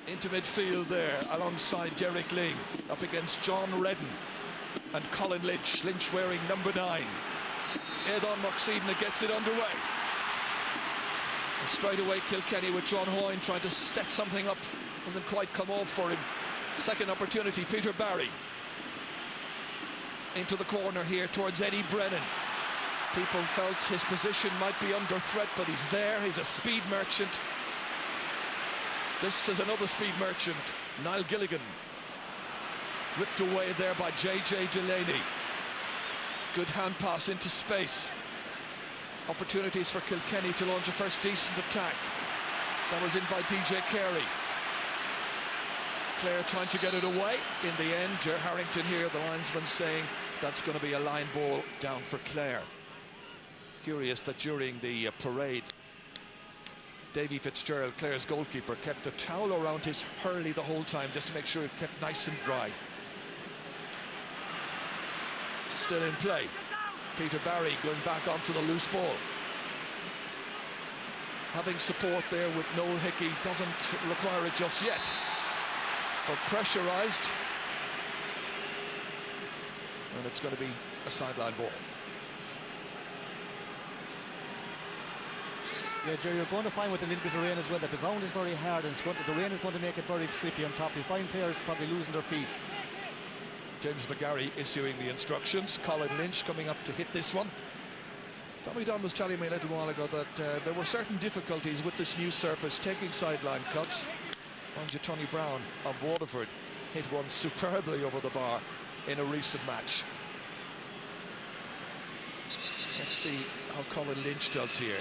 into midfield there alongside Derek Ling, up against John Redden and Colin Lynch. Lynch wearing number 9. Éadon Moxidna gets it underway. And straight away Kilkenny with John Hoyne trying to set something up. Doesn't quite come off for him. Second opportunity, Peter Barry. Into the corner here towards Eddie Brennan. People felt his position might be under threat, but he's there. He's a speed merchant. This is another speed merchant, Niall Gilligan. Ripped away there by JJ Delaney. Good hand pass into space. Opportunities for Kilkenny to launch a first decent attack. That was in by DJ Carey. Clare trying to get it away. In the end, Ger Harrington here, the linesman, saying that's going to be a line ball down for Clare. Curious that during the parade, Davy Fitzgerald, Clare's goalkeeper, kept a towel around his hurley the whole time just to make sure it kept nice and dry. Still in play. Peter Barry going back onto the loose ball. Having support there with Noel Hickey doesn't require it just yet. But pressurised. And it's going to be a sideline ball. Yeah, Jerry, you're going to find with a little bit of rain as well that the ground is very hard and the rain is going to make it very slippy on top. You find players probably losing their feet. James McGarry issuing the instructions. Colin Lynch coming up to hit this one. Tommy Dunn was telling me a little while ago that there were certain difficulties with this new surface taking sideline cuts. Tony Brown of Waterford hit one superbly over the bar in a recent match. Let's see how Colin Lynch does here.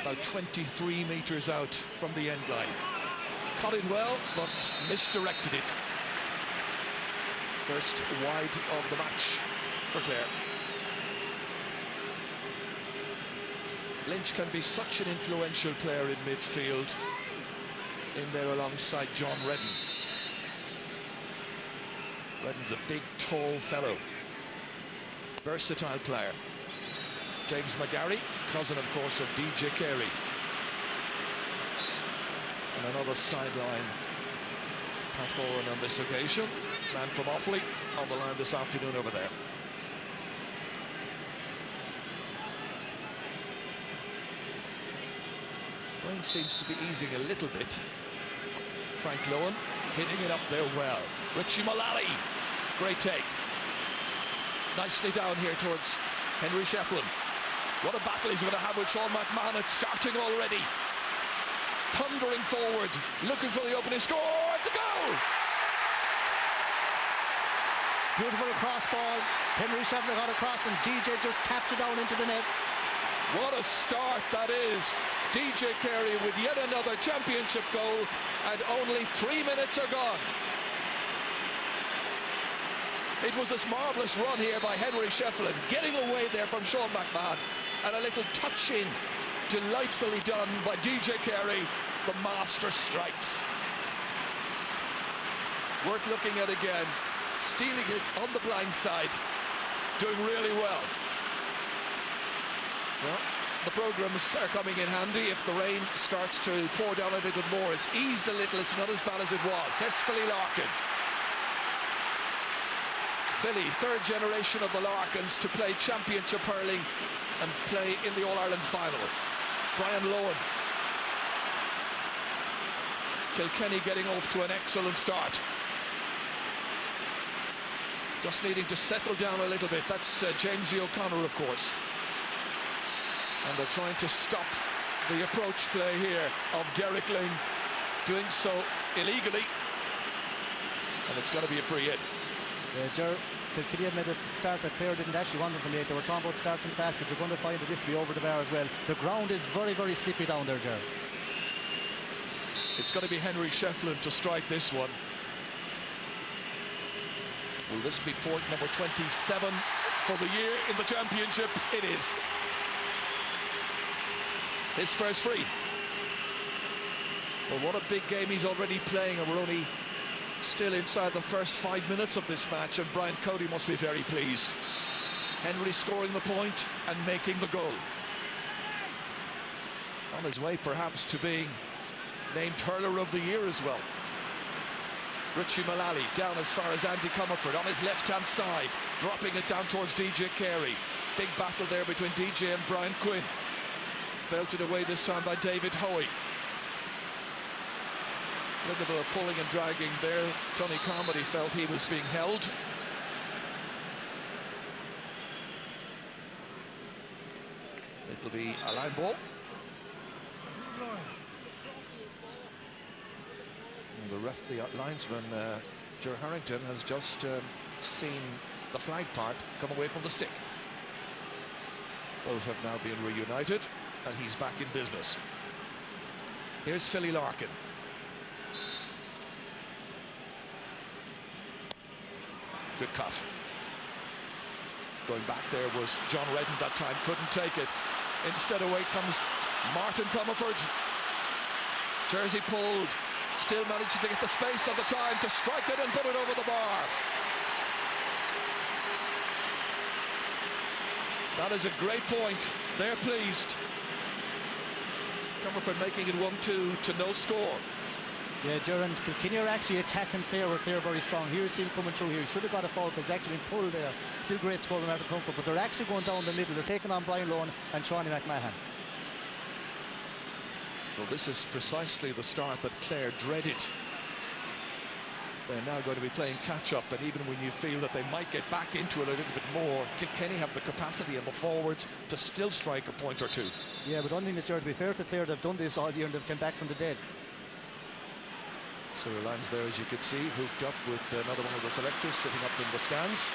About 23 metres out from the end line. Caught it well, but misdirected it. First wide of the match for Clare. Lynch can be such an influential player in midfield, in there alongside John Redden. Redden's a big, tall fellow. Versatile player. James McGarry, cousin, of course, of DJ Carey. And another sideline. Pat Horan on this occasion. Man from Offaly on the line this afternoon over there. Rain seems to be easing a little bit. Frank Lowen hitting it up there well. Richie Mullally, great take. Nicely down here towards Henry Shefflin. What a battle he's going to have with Sean McMahon. It's starting already. Thundering forward, looking for the opening score. It's a goal! Beautiful cross ball. Henry Shefflin got across and DJ just tapped it down into the net. What a start that is. DJ Carey with yet another championship goal, and only 3 minutes are gone. It was this marvellous run here by Henry Shefflin, getting away there from Sean McMahon, and a little touch in, delightfully done by DJ Carey. The master strikes. Worth looking at again, stealing it on the blind side, doing really well. Well, the programmes are coming in handy if the rain starts to pour down a little more. It's eased a little, it's not as bad as it was. There's Philly Larkin. Philly, third generation of the Larkins to play championship hurling and play in the All-Ireland final. Brian Lowen. Kilkenny getting off to an excellent start. Just needing to settle down a little bit. That's Jamesy O'Connor, of course. And they're trying to stop the approach play here of Derek Ling, doing so illegally. And it's going to be a free in. Kilkenny made a start that Clare didn't actually want them to make. They were talking about starting fast, but you're going to find that this will be over the bar as well. The ground is very, very slippery down there, Ger. It's going to be Henry Shefflin to strike this one. Will this be point number 27 for the year in the championship? It is. His first free. But what a big game he's already playing, and we're only still inside the first 5 minutes of this match, and Brian Cody must be very pleased. Henry scoring the point and making the goal. On his way perhaps to being named Hurler of the Year as well. Richie Mullally down as far as Andy Comerford on his left-hand side, dropping it down towards DJ Carey. Big battle there between DJ and Brian Quinn. Belted away this time by David Hoey. A little bit of pulling and dragging there. Tony Carmody felt he was being held. It'll be a line ball. The linesman, Ger Harrington, has just seen the flag part come away from the stick. Both have now been reunited, and he's back in business. Here's Philly Larkin. Good cut. Going back there was John Redden that time, couldn't take it. Instead away comes Martin Comerford. Jersey pulled, still manages to get the space at the time to strike it and put it over the bar. That is a great point. They're pleased. Comerford making it 1-2 to no score. Yeah, Gerard, Kilkenny are actually attacking Clare with Clare very strong. Here's him coming through here. He should have got a foul because he's actually been pulled there. Still great score from Martin Comerford, but they're actually going down the middle. They're taking on Brian Lohan and Shawnee McMahon. Well, this is precisely the start that Clare dreaded. They're now going to be playing catch-up, and even when you feel that they might get back into it a little bit more, Kilkenny have the capacity and the forwards to still strike a point or two. Yeah, but one thing is, Gerard, to be fair to Clare, they've done this all year and they've come back from the dead. So the lines there, as you can see, hooked up with another one of the selectors sitting up in the stands,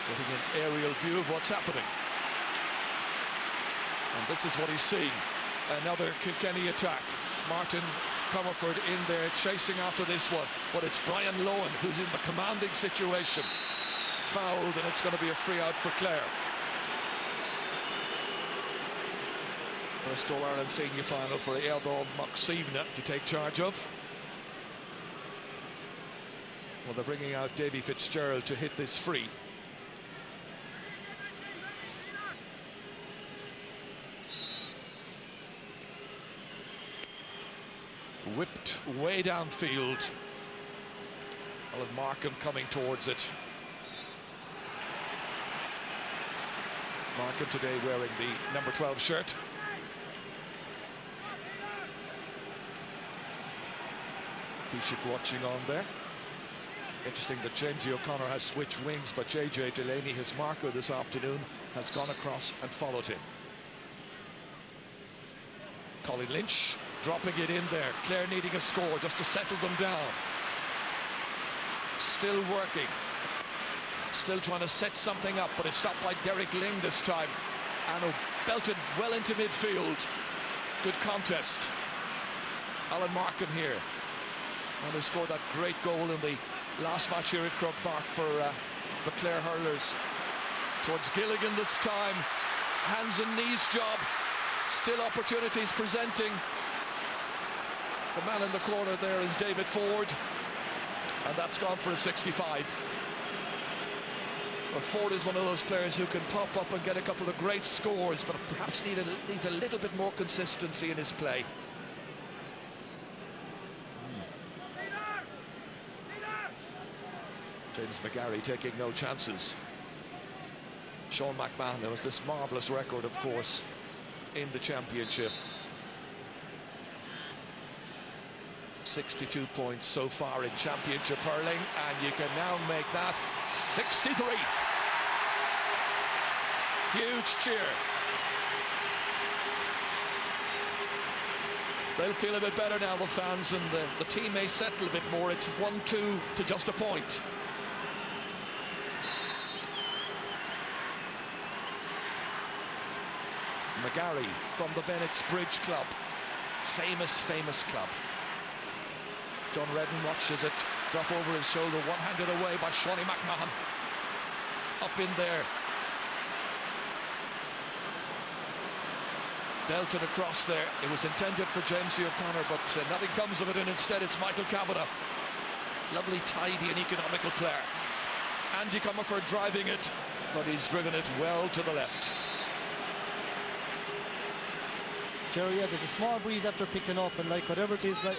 getting an aerial view of what's happening. And this is what he's seeing. Another Kilkenny attack. Martin Comerford in there chasing after this one, but it's Brian Lohan who's in the commanding situation. Fouled, and it's going to be a free out for Clare. First All-Ireland senior final for Eardor Moxivna to take charge of. Well, they're bringing out Davy Fitzgerald to hit this free. Whipped way downfield. Alan Markham coming towards it. Markham today wearing the number 12 shirt. Keishik watching on there. Interesting that Jamesy O'Connor has switched wings, but JJ Delaney, his marker this afternoon, has gone across and followed him. Colin Lynch dropping it in there. Clare needing a score just to settle them down. Still working. Still trying to set something up, but it's stopped by Derek Ling this time. And belted well into midfield. Good contest. Alan Markham here. And who scored that great goal in the last match here at Croke Park for the Clare hurlers. Towards Gilligan this time. Hands and knees job. Still opportunities presenting. The man in the corner there is David Ford. And that's gone for a 65. But Ford is one of those players who can pop up and get a couple of great scores, but perhaps needs a little bit more consistency in his play. James McGarry taking no chances. Sean McMahon has this marvellous record, of course, in the championship. 62 points so far in championship hurling, and you can now make that 63. Huge cheer. They'll feel a bit better now, the fans, and the team may settle a bit more. It's 1-2 to just a point. McGarry from the Bennett's Bridge Club. Famous club. John Redden watches it drop over his shoulder, one-handed away by Shawnee McMahon. Up in there. Belted across there. It was intended for Jamesy O'Connor, but nothing comes of it, and instead it's Michael Kavanagh. Lovely, tidy and economical player. Andy Comerford driving it, but he's driven it well to the left. Jerry, yeah, there's a small breeze after picking up, and like whatever it is, like,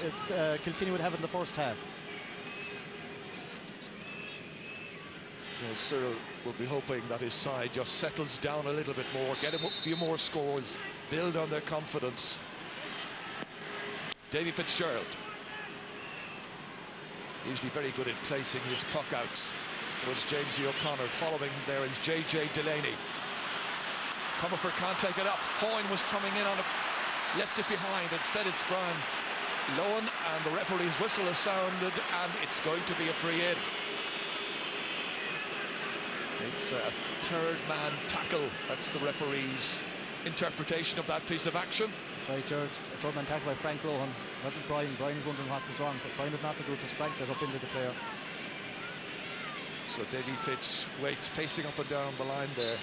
Kilkenny would have in the first half. Well, Cyril will be hoping that his side just settles down a little bit more, get him a few more scores, build on their confidence. Davy Fitzgerald, usually very good at placing his puck outs towards Jamesy O'Connor. Following there is JJ Delaney. Comerford can't take it up. Hoyne was coming in on it, left it behind. Instead it's Brian Lowen, and the referee's whistle has sounded, and it's going to be a free in. It's a third man tackle. That's the referee's interpretation of that piece of action. That's right, George. A third man tackle by Frank Lohan. It wasn't Brian. Brian is wondering what was wrong, but Brian had not to do it. It was Frank that up into the player. So Davy Fitz waits, pacing up and down the line there.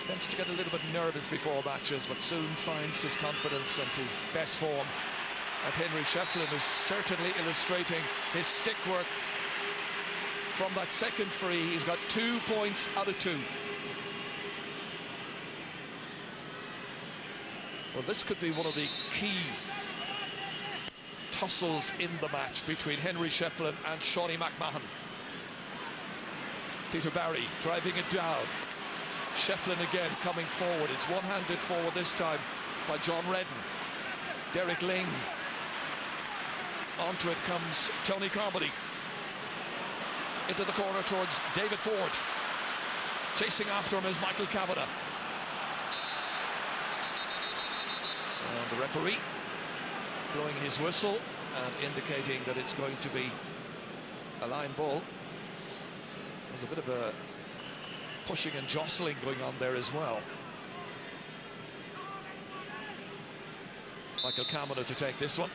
Tends to get a little bit nervous before matches, but soon finds his confidence and his best form. And Henry Shefflin is certainly illustrating his stick work. From that second free, he's got 2 points out of 2. Well, this could be one of the key tussles in the match between Henry Shefflin and Shawnee McMahon. Peter Barry driving it down. Shefflin again coming forward. It's one-handed forward this time by John Redden. Derek Ling. Onto it comes Tony Carmody. Into the corner towards David Ford. Chasing after him is Michael Kavanagh. And the referee blowing his whistle and indicating that it's going to be a line ball. There's a bit of a pushing and jostling going on there as well. Michael Kavanagh to take this one.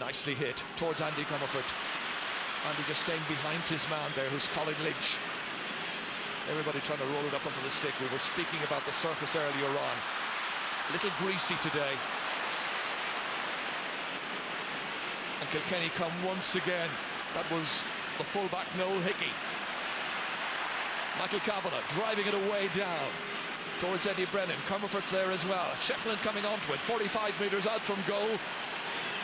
Nicely hit towards Andy Comerford. Andy just staying behind his man there, who's Colin Lynch. Everybody trying to roll it up onto the stick. We were speaking about the surface earlier on. A little greasy today. And Kilkenny come once again. That was the fullback Noel Hickey. Michael Kavanagh driving it away down towards Eddie Brennan. Comerford's there as well. Shefflin coming onto it, 45 metres out from goal.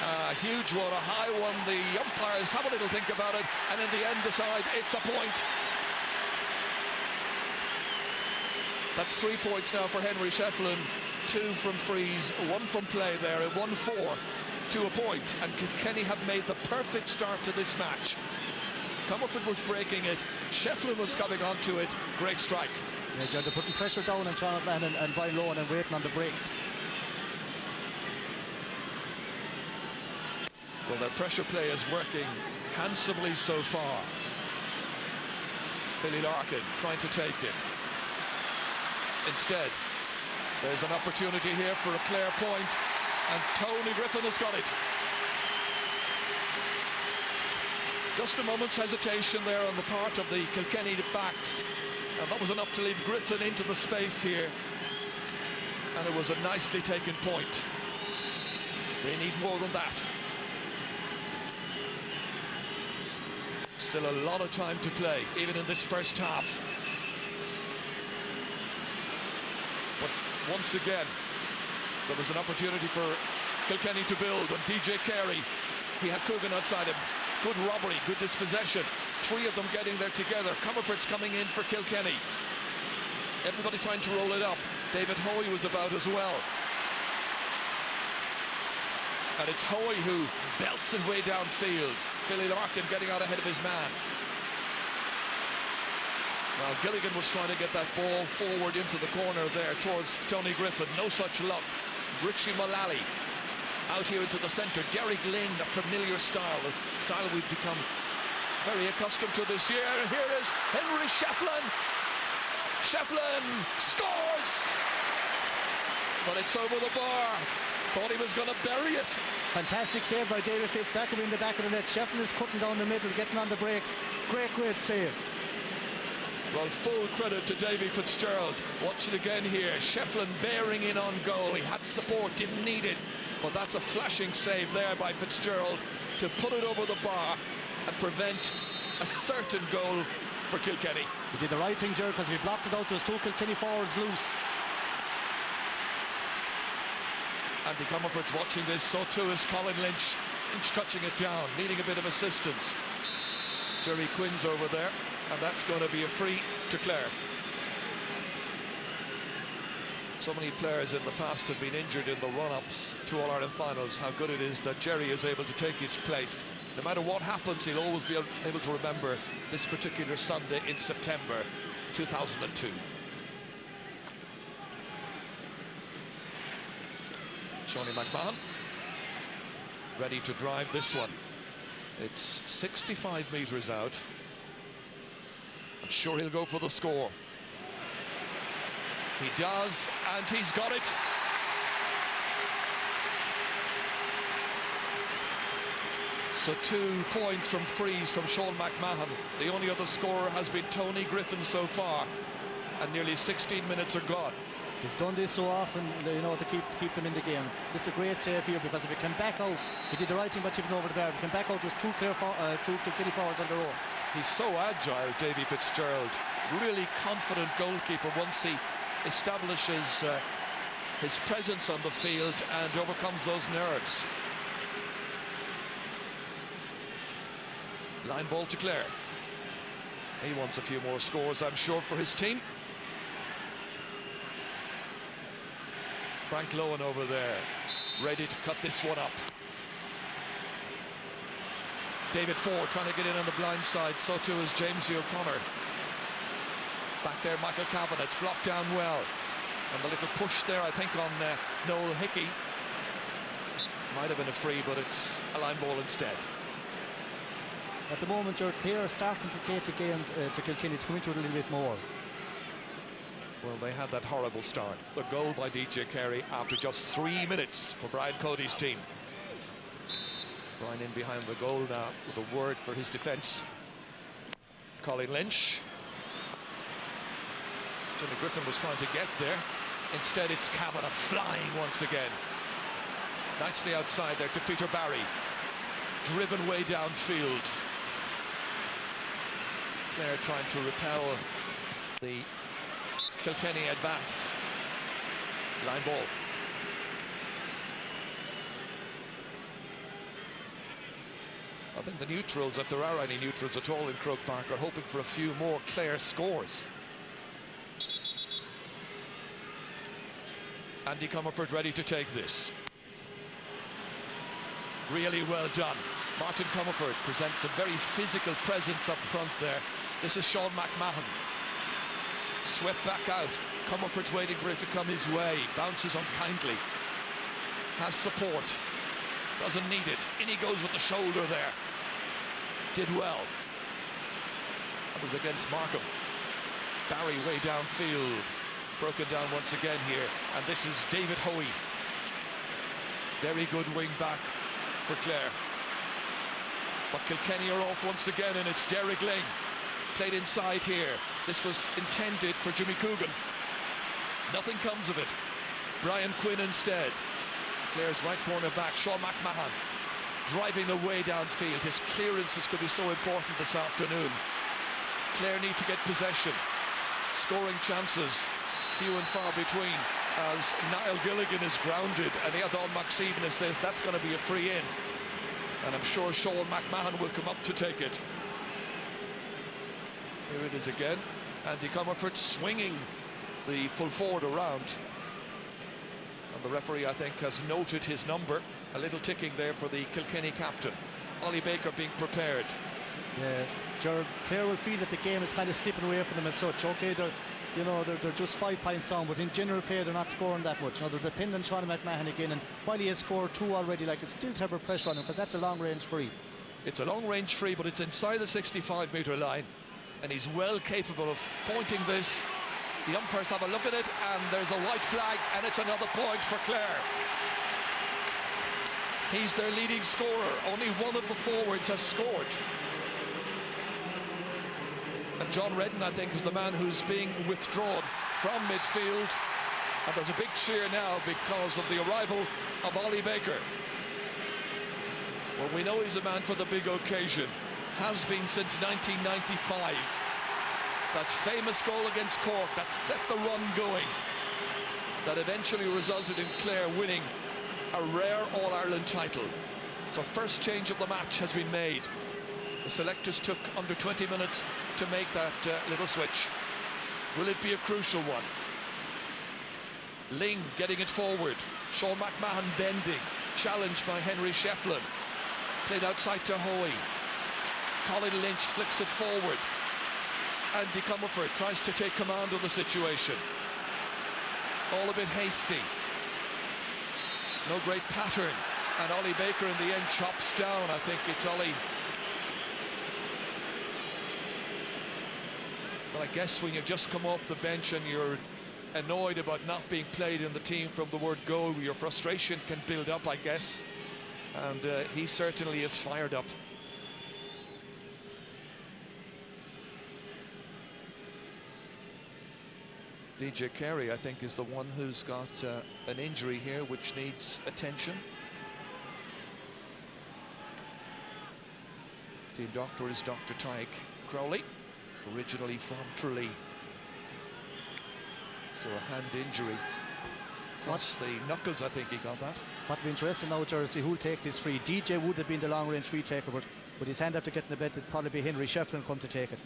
A huge one, a high one. The umpires have a little think about it, and in the end decide it's a point. That's 3 points now for Henry Shefflin. 2 from frees, 1 from play there, and 1-4 to a point. And Kilkenny have made the perfect start to this match. Comerford was breaking it, Shefflin was coming onto it. Great strike. Yeah, John, they're putting pressure down on Sean McMahon and Brian Lowen and waiting on the breaks. Well, their pressure play is working handsomely so far. Billy Larkin trying to take it. Instead, there's an opportunity here for a Clare point, and Tony Griffin has got it. Just a moment's hesitation there on the part of the Kilkenny backs, and that was enough to leave Griffin into the space here. And it was a nicely taken point. They need more than that. Still a lot of time to play, even in this first half. But once again, there was an opportunity for Kilkenny to build when DJ Carey, he had Coogan outside him. Good robbery, good dispossession. 3 of them getting there together. Comerford's coming in for Kilkenny. Everybody trying to roll it up. David Hoy was about as well. And it's Hoy who belts it way downfield. Billy Larkin getting out ahead of his man. Well, Gilligan was trying to get that ball forward into the corner there towards Tony Griffin. No such luck. Richie Mullally out here into the centre. Derek Ling, that familiar style, a style we've become very accustomed to this year. And here is Henry Shefflin. Shefflin scores! But it's over the bar. Thought he was going to bury it. Fantastic save by David Fitz, tackling in the back of the net. Shefflin is cutting down the middle, getting on the breaks. Great save. Well, full credit to Davy Fitzgerald. Watch it again here. Shefflin bearing in on goal. He had support, didn't need it. But that's a flashing save there by Fitzgerald to put it over the bar and prevent a certain goal for Kilkenny. He did the right thing, Ger, because if he blocked it out, there was 2 Kilkenny forwards loose. Andy Comerford's watching this, so too is Colin Lynch. Lynch touching it down, needing a bit of assistance. Jerry Quinn's over there, and that's going to be a free to Clare. So many players in the past have been injured in the run-ups to All-Ireland finals. How good it is that Jerry is able to take his place. No matter what happens, he'll always be able to remember this particular Sunday in September 2002. Seanie McMahon ready to drive this one. It's 65 metres out. I'm sure he'll go for the score. He does, and he's got it. So 2 points from frees from Sean McMahon. The only other scorer has been Tony Griffin so far, and nearly 16 minutes are gone. He's done this so often, you know, to keep them in the game. This is a great save here, because if he can back out, he did the right thing by tipping over the bar. If he can back out, there's two Kilkenny forwards on their own. He's so agile, Davy Fitzgerald. Really confident goalkeeper once he establishes his presence on the field and overcomes those nerves. Line ball to Clare. He wants a few more scores, I'm sure, for his team. Frank Lowen over there, ready to cut this one up. David Ford trying to get in on the blind side, so too is James O'Connor. Back there, Michael Cavan, it's blocked down well. And the little push there, I think, on Noel Hickey. Might have been a free, but it's a line ball instead. At the moment, you're Clare starting to take the game to Kilkenny to come into it a little bit more. Well, they had that horrible start. The goal by DJ Carey after just 3 minutes for Brian Cody's team. Brian in behind the goal now with a word for his defence. Colin Lynch. Tony Griffin was trying to get there. Instead, it's Kavanagh flying once again. Nicely outside there to Peter Barry. Driven way downfield. Clare trying to repel the Kilkenny advance. Line ball. I think the neutrals, if there are any neutrals at all in Croke Park, are hoping for a few more Clare scores. Andy Comerford ready to take this. Really well done. Martin Comerford presents a very physical presence up front there. This is Sean McMahon. Swept back out. Comerford's waiting for it to come his way. Bounces unkindly. Has support. Doesn't need it. In he goes with the shoulder there. Did well. That was against Markham. Barry way downfield. Broken down once again here. And this is David Hoey. Very good wing back for Clare. But Kilkenny are off once again, and it's Derek Ling. Played inside here. This was intended for Jimmy Coogan. Nothing comes of it. Brian Quinn instead. Clare's right corner back, Sean McMahon, driving the way downfield. His clearances could be so important this afternoon. Clare need to get possession. Scoring chances, few and far between, as Niall Gilligan is grounded and Eadon McSeven says that's going to be a free in. And I'm sure Sean McMahon will come up to take it. Here it is again. Andy Comerford swinging the full forward around. And the referee, I think, has noted his number. A little ticking there for the Kilkenny captain. Ollie Baker being prepared. Yeah, Gerald, Clare will feel that the game is kind of slipping away from them as such. Okay, they're just 5 points down, but in general play they're not scoring that much. They're dependent on Sean McMahon again, and while he has scored 2 already, like, it's still terrible pressure on him, because that's a long-range free. It's a long-range free, but it's inside the 65-metre line, and he's well capable of pointing this. The umpires have a look at it, and there's a white flag, and it's another point for Clare. He's their leading scorer. Only one of the forwards has scored. And John Redden, I think, is the man who's being withdrawn from midfield. And there's a big cheer now because of the arrival of Ollie Baker. Well, we know he's a man for the big occasion. Has been since 1995. That famous goal against Cork that set the run going. That eventually resulted in Clare winning a rare All-Ireland title. So first change of the match has been made. The selectors took under 20 minutes to make that little switch. Will it be a crucial one? Ling getting it forward. Sean McMahon bending. Challenged by Henry Shefflin. Played outside to Hoey. Colin Lynch flicks it forward. Andy Comerford tries to take command of the situation. All a bit hasty. No great pattern. And Ollie Baker in the end chops down. I think it's Ollie. Well, I guess when you just come off the bench and you're annoyed about not being played in the team from the word go, your frustration can build up, I guess. And he certainly is fired up. DJ Carey, I think, is the one who's got an injury here which needs attention. Team doctor is Dr. Tyke Crowley, originally from Tralee. So a hand injury. Plus the knuckles, I think he got that. What would be interesting now, Jersey, who'll take this free? DJ would have been the long-range free taker, but with his hand after getting the bed, it'd probably be Henry Shefflin come to take it.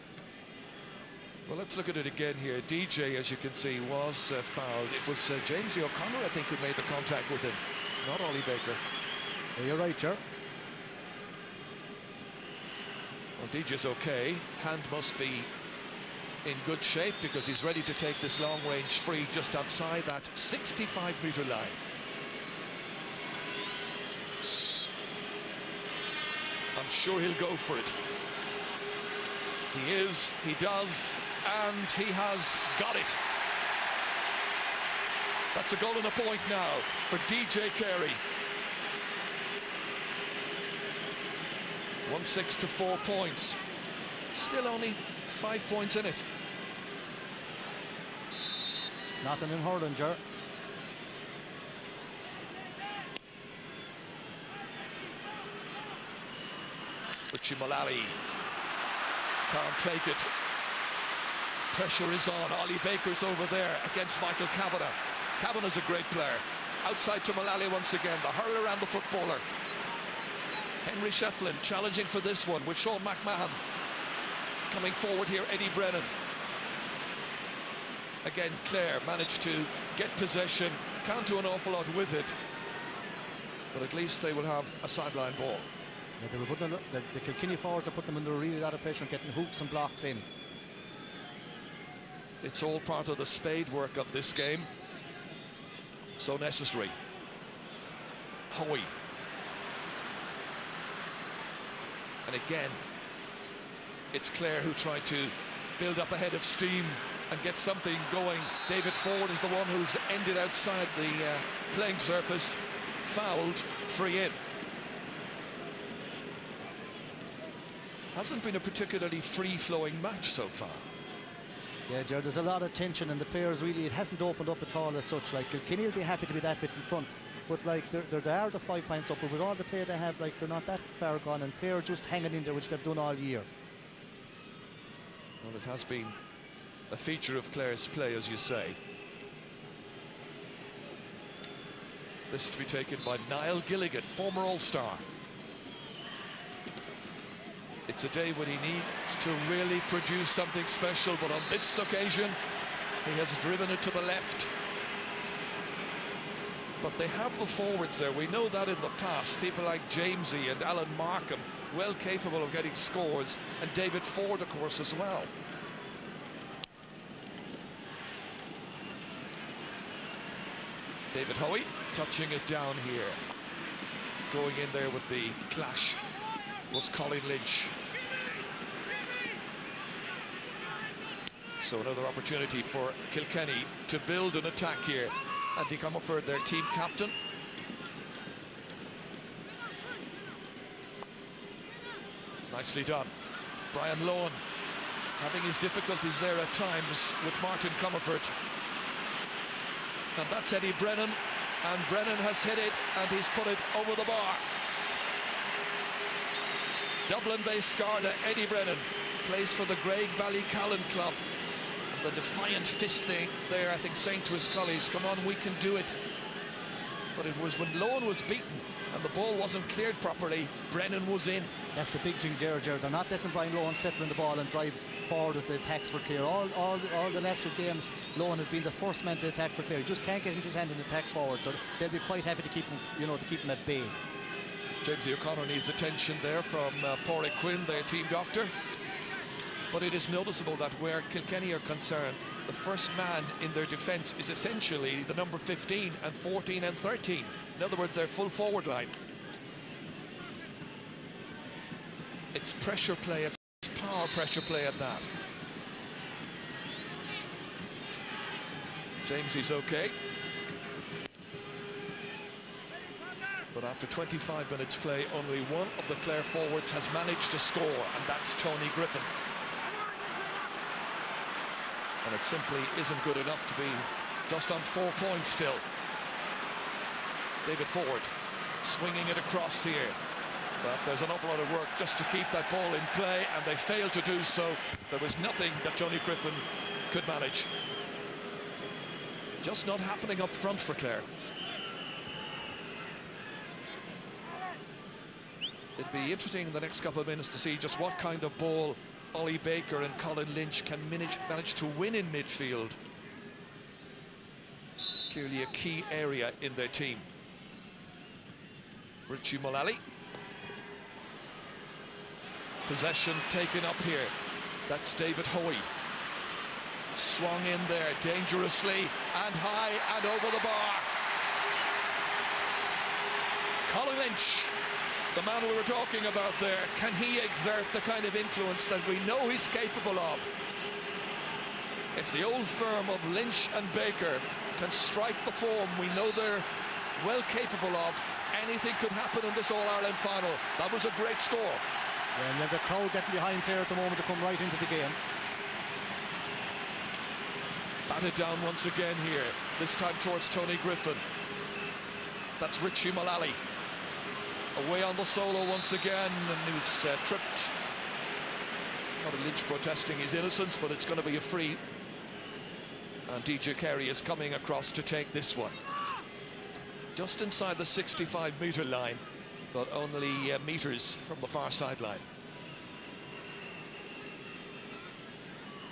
Well, let's look at it again here. DJ, as you can see, was fouled. It was James O'Connor, I think, who made the contact with him, not Ollie Baker. Yeah, you're right, Ger. Well, DJ's okay. Hand must be in good shape because he's ready to take this long-range free just outside that 65-metre line. I'm sure he'll go for it. He is, he does, and he has got it. That's a goal and a point now for DJ Carey. 1-6 to 4 points. Still only 5 points in it. It's nothing in hurling, Ger. Richie Mullally can't take it. Pressure is on. Ollie Baker's over there against Michael Kavanagh. Kavanagh's a great player. Outside to Mullally once again, the hurler and the footballer. Henry Shefflin challenging for this one with Sean McMahon. Coming forward here, Eddie Brennan. Again, Clare managed to get possession. Can't do an awful lot with it, but at least they will have a sideline ball. Yeah, they were putting the Kilkenny forwards are putting them under a really lot of pressure and getting hooks and blocks in. It's all part of the spade work of this game. So necessary. Hoey. And again, it's Clare who tried to build up a head of steam and get something going. David Ford is the one who's ended outside the playing surface. Fouled, free in. Hasn't been a particularly free-flowing match so far. Yeah, Ger, there's a lot of tension and the players really, it hasn't opened up at all as such. Like, Kilkenny will be happy to be that bit in front, but like they are the 5 points up, but with all the play they have, like, they're not that far gone, and Clare just hanging in there, which they've done all year. Well, it has been a feature of Clare's play, as you say. This to be taken by Niall Gilligan, former All-Star. It's a day when he needs to really produce something special, but on this occasion, he has driven it to the left. But they have the forwards there. We know that in the past. People like Jamesy and Alan Markham, well capable of getting scores, and David Ford, of course, as well. David Hoey touching it down here. Going in there with the clash was Colin Lynch. So another opportunity for Kilkenny to build an attack here. Andy Comerford, their team captain. Nicely done. Brian Lohan having his difficulties there at times with Martin Comerford. And that's Eddie Brennan. And Brennan has hit it, and he's put it over the bar. Dublin-based Garda, Eddie Brennan, plays for the Graig Valley Callan Club. And the defiant fist thing there, I think, saying to his colleagues, come on, we can do it. but it was when Lohan was beaten and the ball wasn't cleared properly, Brennan was in. That's the big thing, Gerard. They're not letting Brian Lohan settle in the ball and drive forward with the attacks for Clare. All the last few games, Lohan has been the first man to attack for Clare. He just can't get into his hand and attack forward, so they'll be quite happy to keep him, to keep him at bay. Jamesy O'Connor needs attention there from Pádraig Quinn, the team doctor. But it is noticeable that where Kilkenny are concerned, the first man in their defence is essentially the number 15 and 14 and 13. In other words, their full forward line. It's pressure play, it's power pressure play at that. Jamesy's okay. But after 25 minutes play, only one of the Clare forwards has managed to score, and that's Tony Griffin. And it simply isn't good enough to be just on 4 points still. David Ford swinging it across here. But there's an awful lot of work just to keep that ball in play, and they failed to do so. There was nothing that Tony Griffin could manage. Just not happening up front for Clare. It'll be interesting in the next couple of minutes to see just what kind of ball Ollie Baker and Colin Lynch can manage to win in midfield. Clearly a key area in their team. Richie Mullally. Possession taken up here. That's David Hoey. Swung in there dangerously and high and over the bar. Colin Lynch, the man we were talking about there, can he exert the kind of influence that we know he's capable of? If the old firm of Lynch and Baker can strike the form we know they're well capable of, anything could happen in this All-Ireland final. That was a great score. Yeah, and the crowd getting behind Clare at the moment to come right into the game. Batted down once again here, this time towards Tony Griffin. That's Richie Mullally. Away on the solo once again, and he was tripped. Not a Lynch protesting his innocence, but it's going to be a free. And DJ Carey is coming across to take this one. Just inside the 65-metre line, but only metres from the far sideline.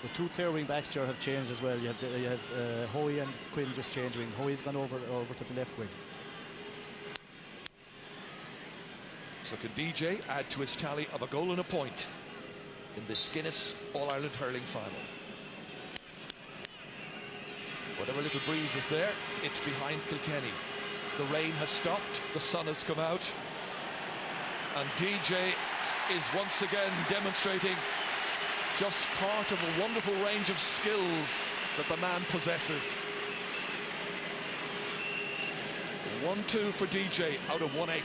The two Clare wing backs here have changed as well. You have Hoey and Quinn just changed wing. Hoey's gone over to the left wing. So can DJ add to his tally of a goal and a point in the Guinness All-Ireland Hurling final? Whatever little breeze is there, it's behind Kilkenny. The rain has stopped, the sun has come out, and DJ is once again demonstrating just part of a wonderful range of skills that the man possesses. 1-2 for DJ out of 1-8.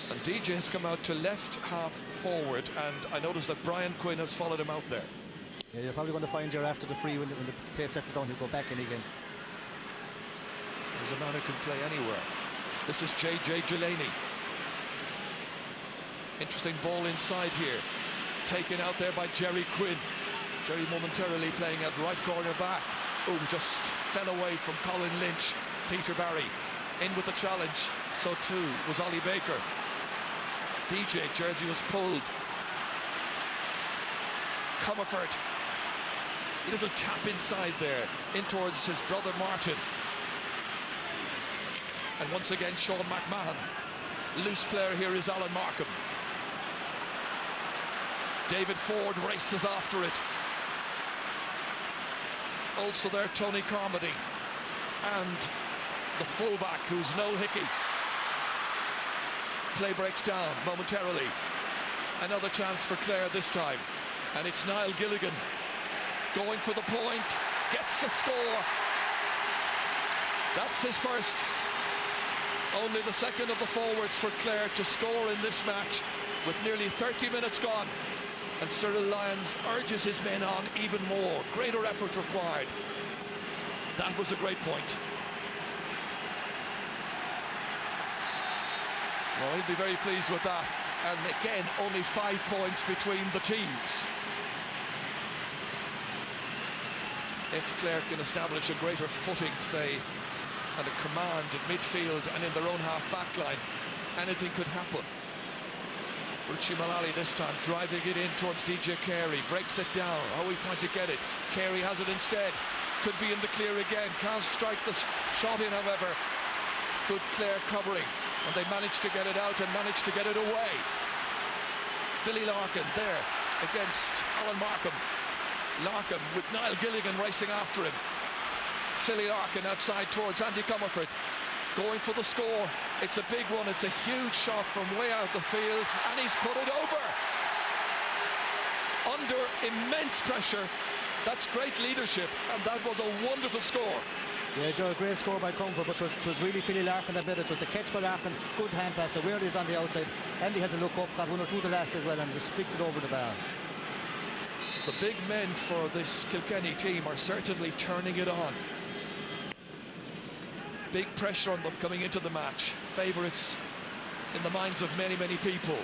And DJ has come out to left half forward, and I noticed that Brian Quinn has followed him out there. Yeah, you're probably going to find her after the free when the play settles down, he'll go back in again. There's a man who can play anywhere. This is JJ Delaney. Interesting ball inside here. Taken out there by Jerry Quinn. Jerry momentarily playing at right corner back. Oh, just fell away from Colin Lynch. Peter Barry in with the challenge. So too was Ollie Baker. DJ, jersey was pulled. Comerford. Little tap inside there, in towards his brother Martin. And once again, Sean McMahon. Loose player here is Alan Markham. David Ford races after it. Also there, Tony Carmody. And the fullback, who's Noel Hickey. Play breaks down momentarily. Another chance for Clare this time. And it's Niall Gilligan going for the point. Gets the score. That's his first. Only the second of the forwards for Clare to score in this match with nearly 30 minutes gone. And Cyril Lyons urges his men on even more. Greater effort required. That was a great point. Well, he'll be very pleased with that. And again, only 5 points between the teams. if Clare can establish a greater footing, say, and a command at midfield and in their own half-back line, anything could happen. Richie Mullally this time driving it in towards DJ Carey, breaks it down. Oh, he's trying to get it. Carey has it instead. Could be in the clear again. Can't strike the shot in, however. Good Clare covering, and they managed to get it out and managed to get it away. Philly Larkin there against Alan Markham. Larkin with Niall Gilligan racing after him. Philly Larkin outside towards Andy Comerford, going for the score. It's a big one, it's a huge shot from way out the field, and he's put it over. Under immense pressure. That's great leadership, and that was a wonderful score. Yeah, Joe, a great score by Comerford, but it was really Philly Larkin that made it. It was a catch by Larkin, good hand pass, where it is on the outside. Andy has a look up, got one or two of the last as well, and just flicked it over the bar. The big men for this Kilkenny team are certainly turning it on. Big pressure on them coming into the match. Favourites in the minds of many, many people.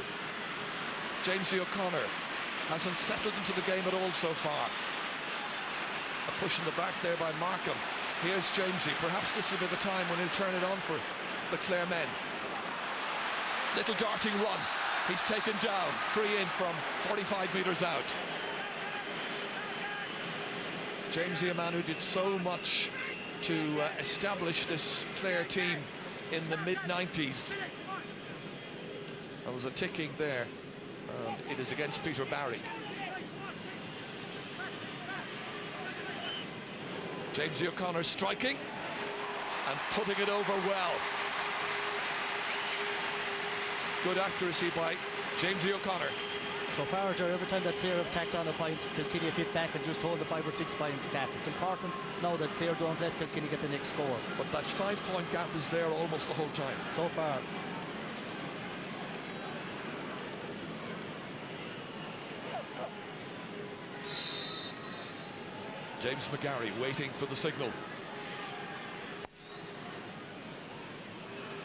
Jamesy O'Connor hasn't settled into the game at all so far. A push in the back there by Markham. Here's Jamesy. Perhaps this will be the time when he'll turn it on for the Clare men. Little darting run. He's taken down. Free in from 45 metres out. Jamesy, a man who did so much to establish this Clare team in the mid-90s. There was a ticking there, and it is against Peter Barry. Jamesy O'Connor striking and putting it over well. Good accuracy by Jamesy O'Connor. So far, Joe, every time that Clare have tacked on a point, Kilkenny have hit back and just hold the 5 or 6 points gap. It's important now that Clare don't let Kilkenny get the next score. But that 5-point gap is there almost the whole time. So far. James McGarry waiting for the signal.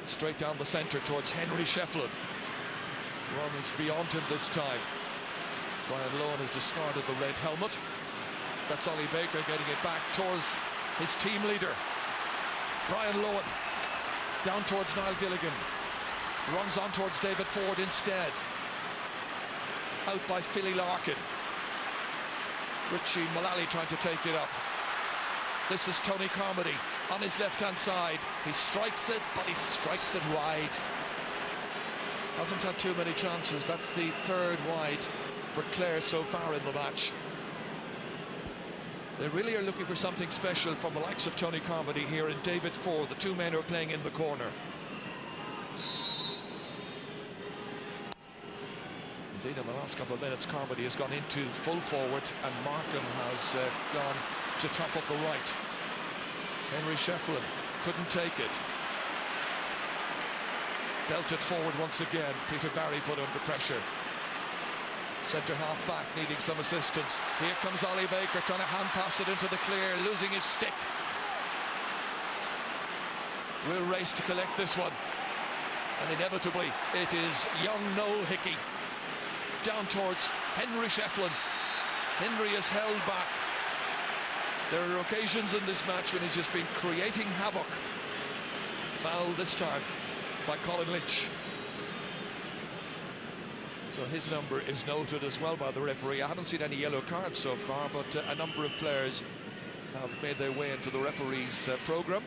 Straight down the centre towards Henry Shefflin. Run is beyond him this time. Brian Lohan has discarded the red helmet. That's Ollie Baker getting it back towards his team leader. Brian Lohan down towards Niall Gilligan. Runs on towards David Ford instead. Out by Philly Larkin. Richie Mullally trying to take it up. This is Tony Carmody on his left-hand side. He strikes it, but he strikes it wide. Hasn't had too many chances. That's the 3rd wide for Clare so far in the match. They really are looking for something special from the likes of Tony Carmody here and David Ford, the two men who are playing in the corner. Indeed, in the last couple of minutes, Carmody has gone into full forward and Markham has gone to top up the right. Henry Shefflin couldn't take it. Belted forward once again. Peter Barry put under pressure. Centre half back needing some assistance. Here comes Ollie Baker trying to hand pass it into the clear, losing his stick. We'll race to collect this one. And inevitably, it is young Noel Hickey. Down towards Henry Shefflin. Henry is held back. There are occasions in this match when he's just been creating havoc. Foul this time by Colin Lynch. So his number is noted as well by the referee. I haven't seen any yellow cards so far, but a number of players have made their way into the referee's programme.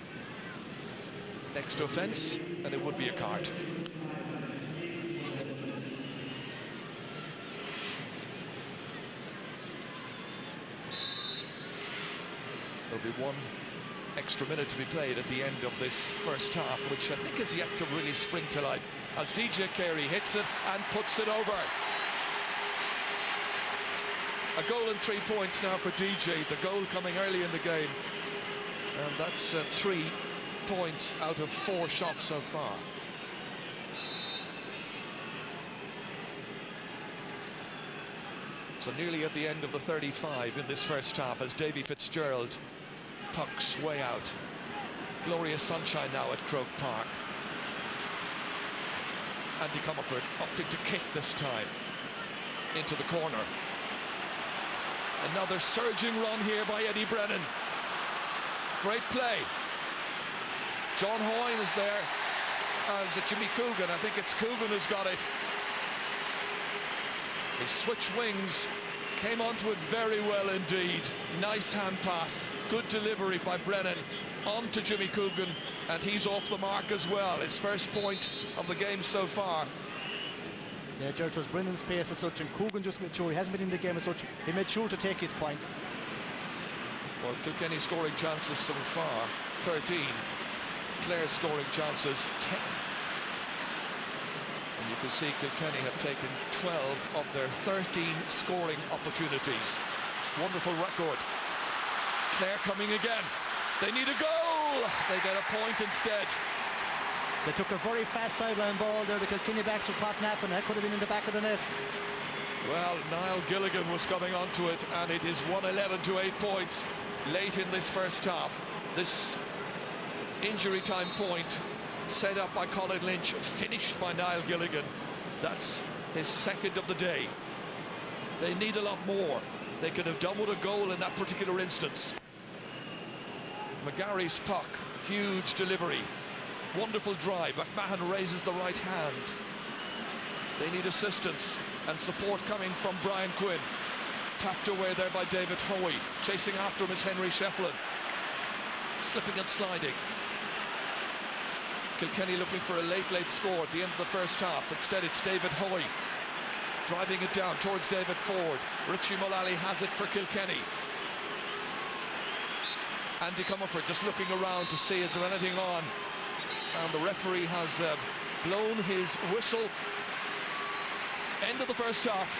Next offence, and it would be a card. There'll be one extra minute to be played at the end of this first half, which I think is yet to really spring to life, as DJ Carey hits it and puts it over. A goal and 3 points now for DJ, the goal coming early in the game, and that's 3 points out of 4 shots so far. So nearly at the end of the 35 in this first half as Davy Fitzgerald tucks way out. Glorious sunshine now at Croke Park. Andy Comerford opting to kick this time into the corner. Another surging run here by Eddie Brennan. Great play. John Hoyne is there. Is it Jimmy Coogan? I think it's Coogan who's got it. He switched wings, came onto it very well indeed. Nice hand pass, good delivery by Brennan on to Jimmy Coogan, and he's off the mark as well. His first point of the game so far. Yeah, Gerard, it was Brennan's pace as such, and Coogan just made sure he hasn't been in the game as such. He made sure to take his point. Well, Kilkenny scoring chances so far 13. Clare scoring chances 10. And you can see Kilkenny have taken 12 of their 13 scoring opportunities. Wonderful record. Clare coming again. They need a goal. They get a point instead. They took a very fast sideline ball there. The Kilkenny backs were caught napping. That could have been in the back of the net. Well, Niall Gilligan was coming onto it, and it is 1-11 to 8 points late in this first half. This injury time point set up by Colin Lynch, finished by Niall Gilligan. That's his second of the day. They need a lot more. They could have done with a goal in that particular instance. McGarry's puck, huge delivery, wonderful drive. McMahon raises the right hand. They need assistance and support coming from Brian Quinn. Tapped away there by David Hoey. Chasing after him is Henry Shefflin. Slipping and sliding. Kilkenny looking for a late score at the end of the first half. Instead, it's David Hoey driving it down towards David Ford. Richie Mullally has it for Kilkenny. Andy Comerford just looking around to see is there anything on. And the referee has blown his whistle. End of the first half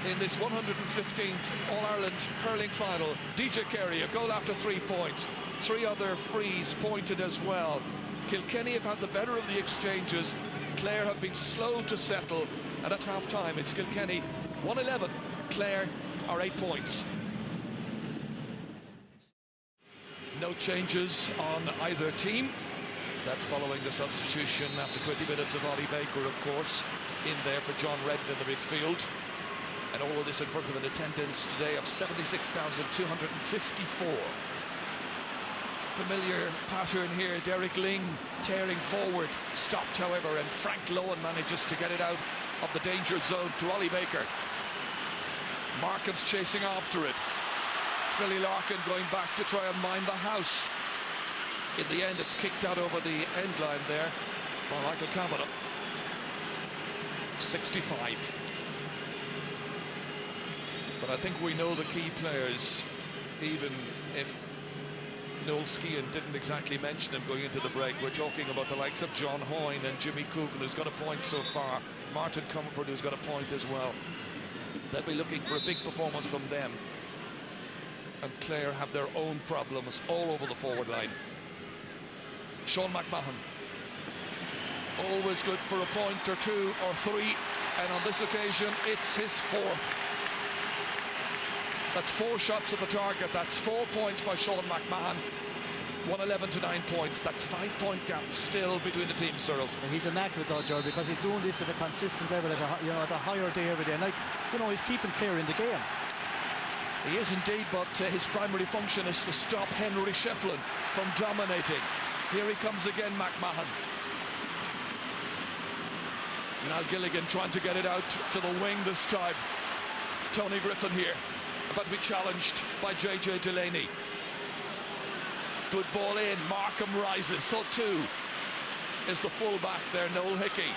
in this 115th All-Ireland hurling final. DJ Carey, a goal after 3 points. 3 other frees pointed as well. Kilkenny have had the better of the exchanges. Clare have been slow to settle, and at half-time it's Kilkenny 1-11. Clare are 8 points. No changes on either team. That following the substitution after 20 minutes of Ollie Baker, of course, in there for John Redden in the midfield. And all of this in front of an attendance today of 76,254. Familiar pattern here. Derek Ling tearing forward, stopped however, and Frank Lowen manages to get it out of the danger zone to Ollie Baker. Markham's chasing after it. Philly Larkin going back to try and mind the house. In the end, it's kicked out over the end line there by Michael Kavanagh. 65. But I think we know the key players, even if Noel Skehan didn't exactly mention them going into the break. We're talking about the likes of John Hoyne and Jimmy Coogan, who's got a point so far. Martin Comerford, who's got a point as well. They'll be looking for a big performance from them. And Clare have their own problems all over the forward line. Sean McMahon, always good for a point or 2 or 3, and on this occasion it's his 4th. That's 4 shots at the target. That's 4 points by Sean McMahon. 1-11 to 9 points. That 5-point gap still between the teams, Cyril. He's immaculate though, Gerard, because he's doing this at a consistent level, at a higher day every day. And he's keeping Clare in the game. He is indeed, but his primary function is to stop Henry Shefflin from dominating. Here he comes again, McMahon. Now Gilligan trying to get it out to the wing this time. Tony Griffin here, about to be challenged by JJ Delaney. Good ball in, Markham rises, so too is the fullback there, Noel Hickey.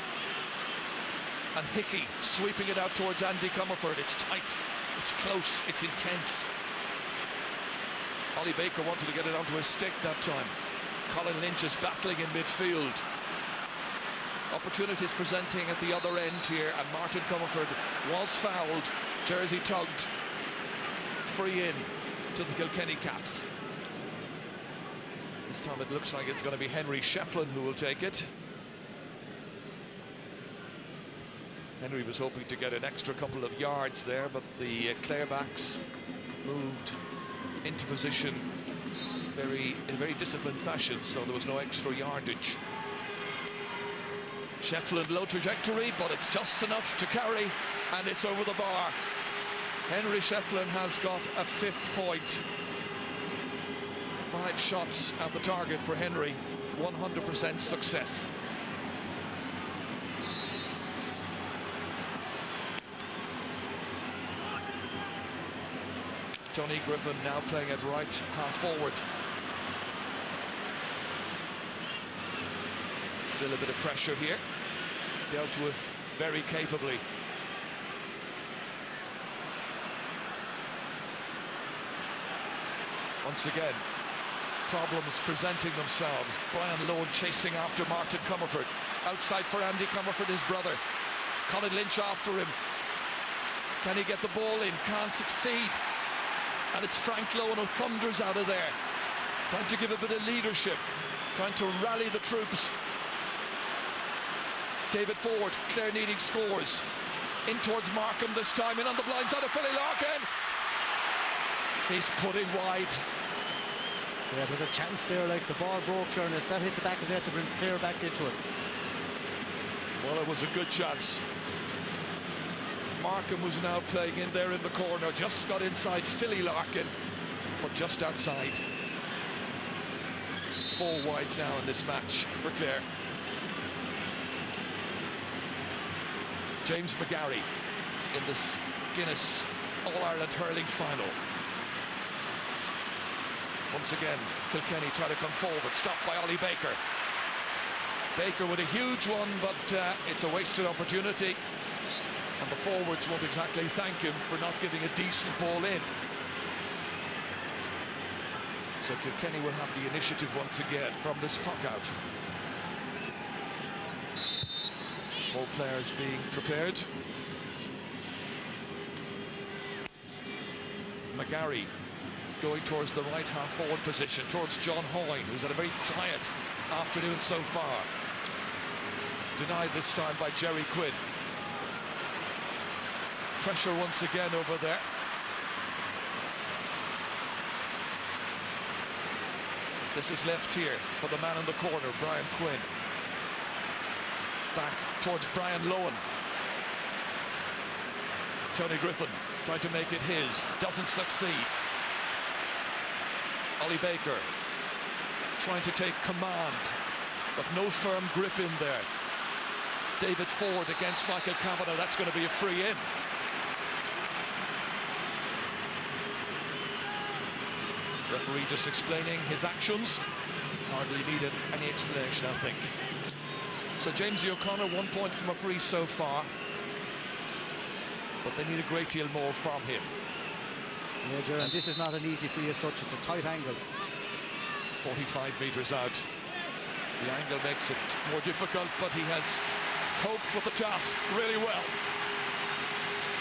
And Hickey sweeping it out towards Andy Comerford. It's tight, it's close, it's intense. Ollie Baker wanted to get it onto his stick that time. Colin Lynch is battling in midfield. Opportunities presenting at the other end here, and Martin Comerford was fouled, jersey tugged. Free in to the Kilkenny Cats. This time it looks like it's going to be Henry Shefflin who will take it. Henry was hoping to get an extra couple of yards there, but the Clare backs moved into position in a very disciplined fashion, so there was no extra yardage. Shefflin low trajectory, but it's just enough to carry, and it's over the bar. Henry Shefflin has got a 5th point. 5 shots at the target for Henry, 100% success. Tony Griffin now playing at right half forward. Still a bit of pressure here, dealt with very capably. Once again, problems presenting themselves. Brian Lohan chasing after Martin Comerford. Outside for Andy Comerford, his brother. Colin Lynch after him. Can he get the ball in? Can't succeed. And it's Frank Lohan who thunders out of there. Trying to give a bit of leadership. Trying to rally the troops. David Ford, Clare needing scores. In towards Markham this time, in on the blind side of Philly Larkin. He's put it wide. Yeah, there was a chance there, like the ball broke there, and that hit the back of the net to bring Clare back into it. Well, it was a good chance. Markham was now playing in there in the corner, just got inside Philly Larkin, but just outside. 4 wides now in this match for Clare. James McGarry in this Guinness All-Ireland Hurling final. Once again, Kilkenny try to come forward, stopped by Ollie Baker. Baker with a huge one, but it's a wasted opportunity. And the forwards won't exactly thank him for not giving a decent ball in. So Kilkenny will have the initiative once again from this puck out. All players being prepared. McGarry going towards the right half forward position, towards John Hoyne, who's had a very quiet afternoon so far. Denied this time by Jerry Quinn. Pressure once again over there. This is left here for the man in the corner, Brian Quinn. Back towards Brian Lohan. Tony Griffin trying to make it his, doesn't succeed. Ollie Baker trying to take command, but no firm grip in there. David Ford against Michael Kavanagh, that's going to be a free in. Referee just explaining his actions. Hardly needed any explanation, I think. So James O'Connor, 1 point from a free so far, but they need a great deal more from him. Yeah, Gerard, this is not an easy free as such. It's a tight angle. 45 metres out. The angle makes it more difficult, but he has coped with the task really well.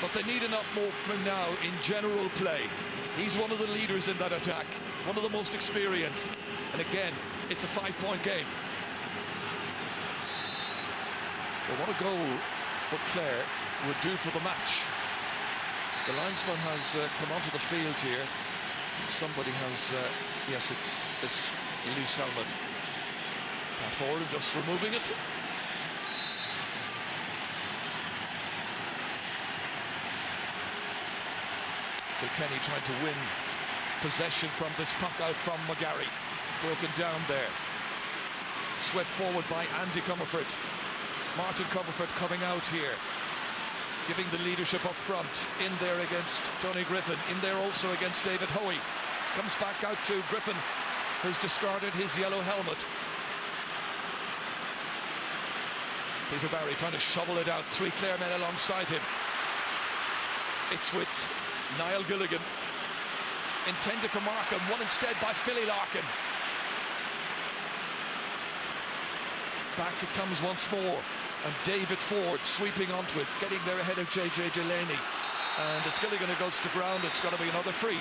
But they need enough more from him now in general play. He's one of the leaders in that attack, one of the most experienced. And again, it's a 5-point game. Well, what a goal for Clare would do for the match. The linesman has come onto the field here. Somebody has, yes, it's this loose helmet. Pat Horan just removing it. Kilkenny trying to win possession from this puck out from McGarry. Broken down there. Swept forward by Andy Comerford. Martin Comerford coming out here, giving the leadership up front. In there against Tony Griffin. In there also against David Hoey. Comes back out to Griffin, who's discarded his yellow helmet. Peter Barry trying to shovel it out. 3 Clare men alongside him. It's with Niall Gilligan. Intended for Markham. Won instead by Philly Larkin. Back it comes once more. And David Ford sweeping onto it, getting there ahead of JJ Delaney. And it's Gilligan who goes to ground. It's going to be another free.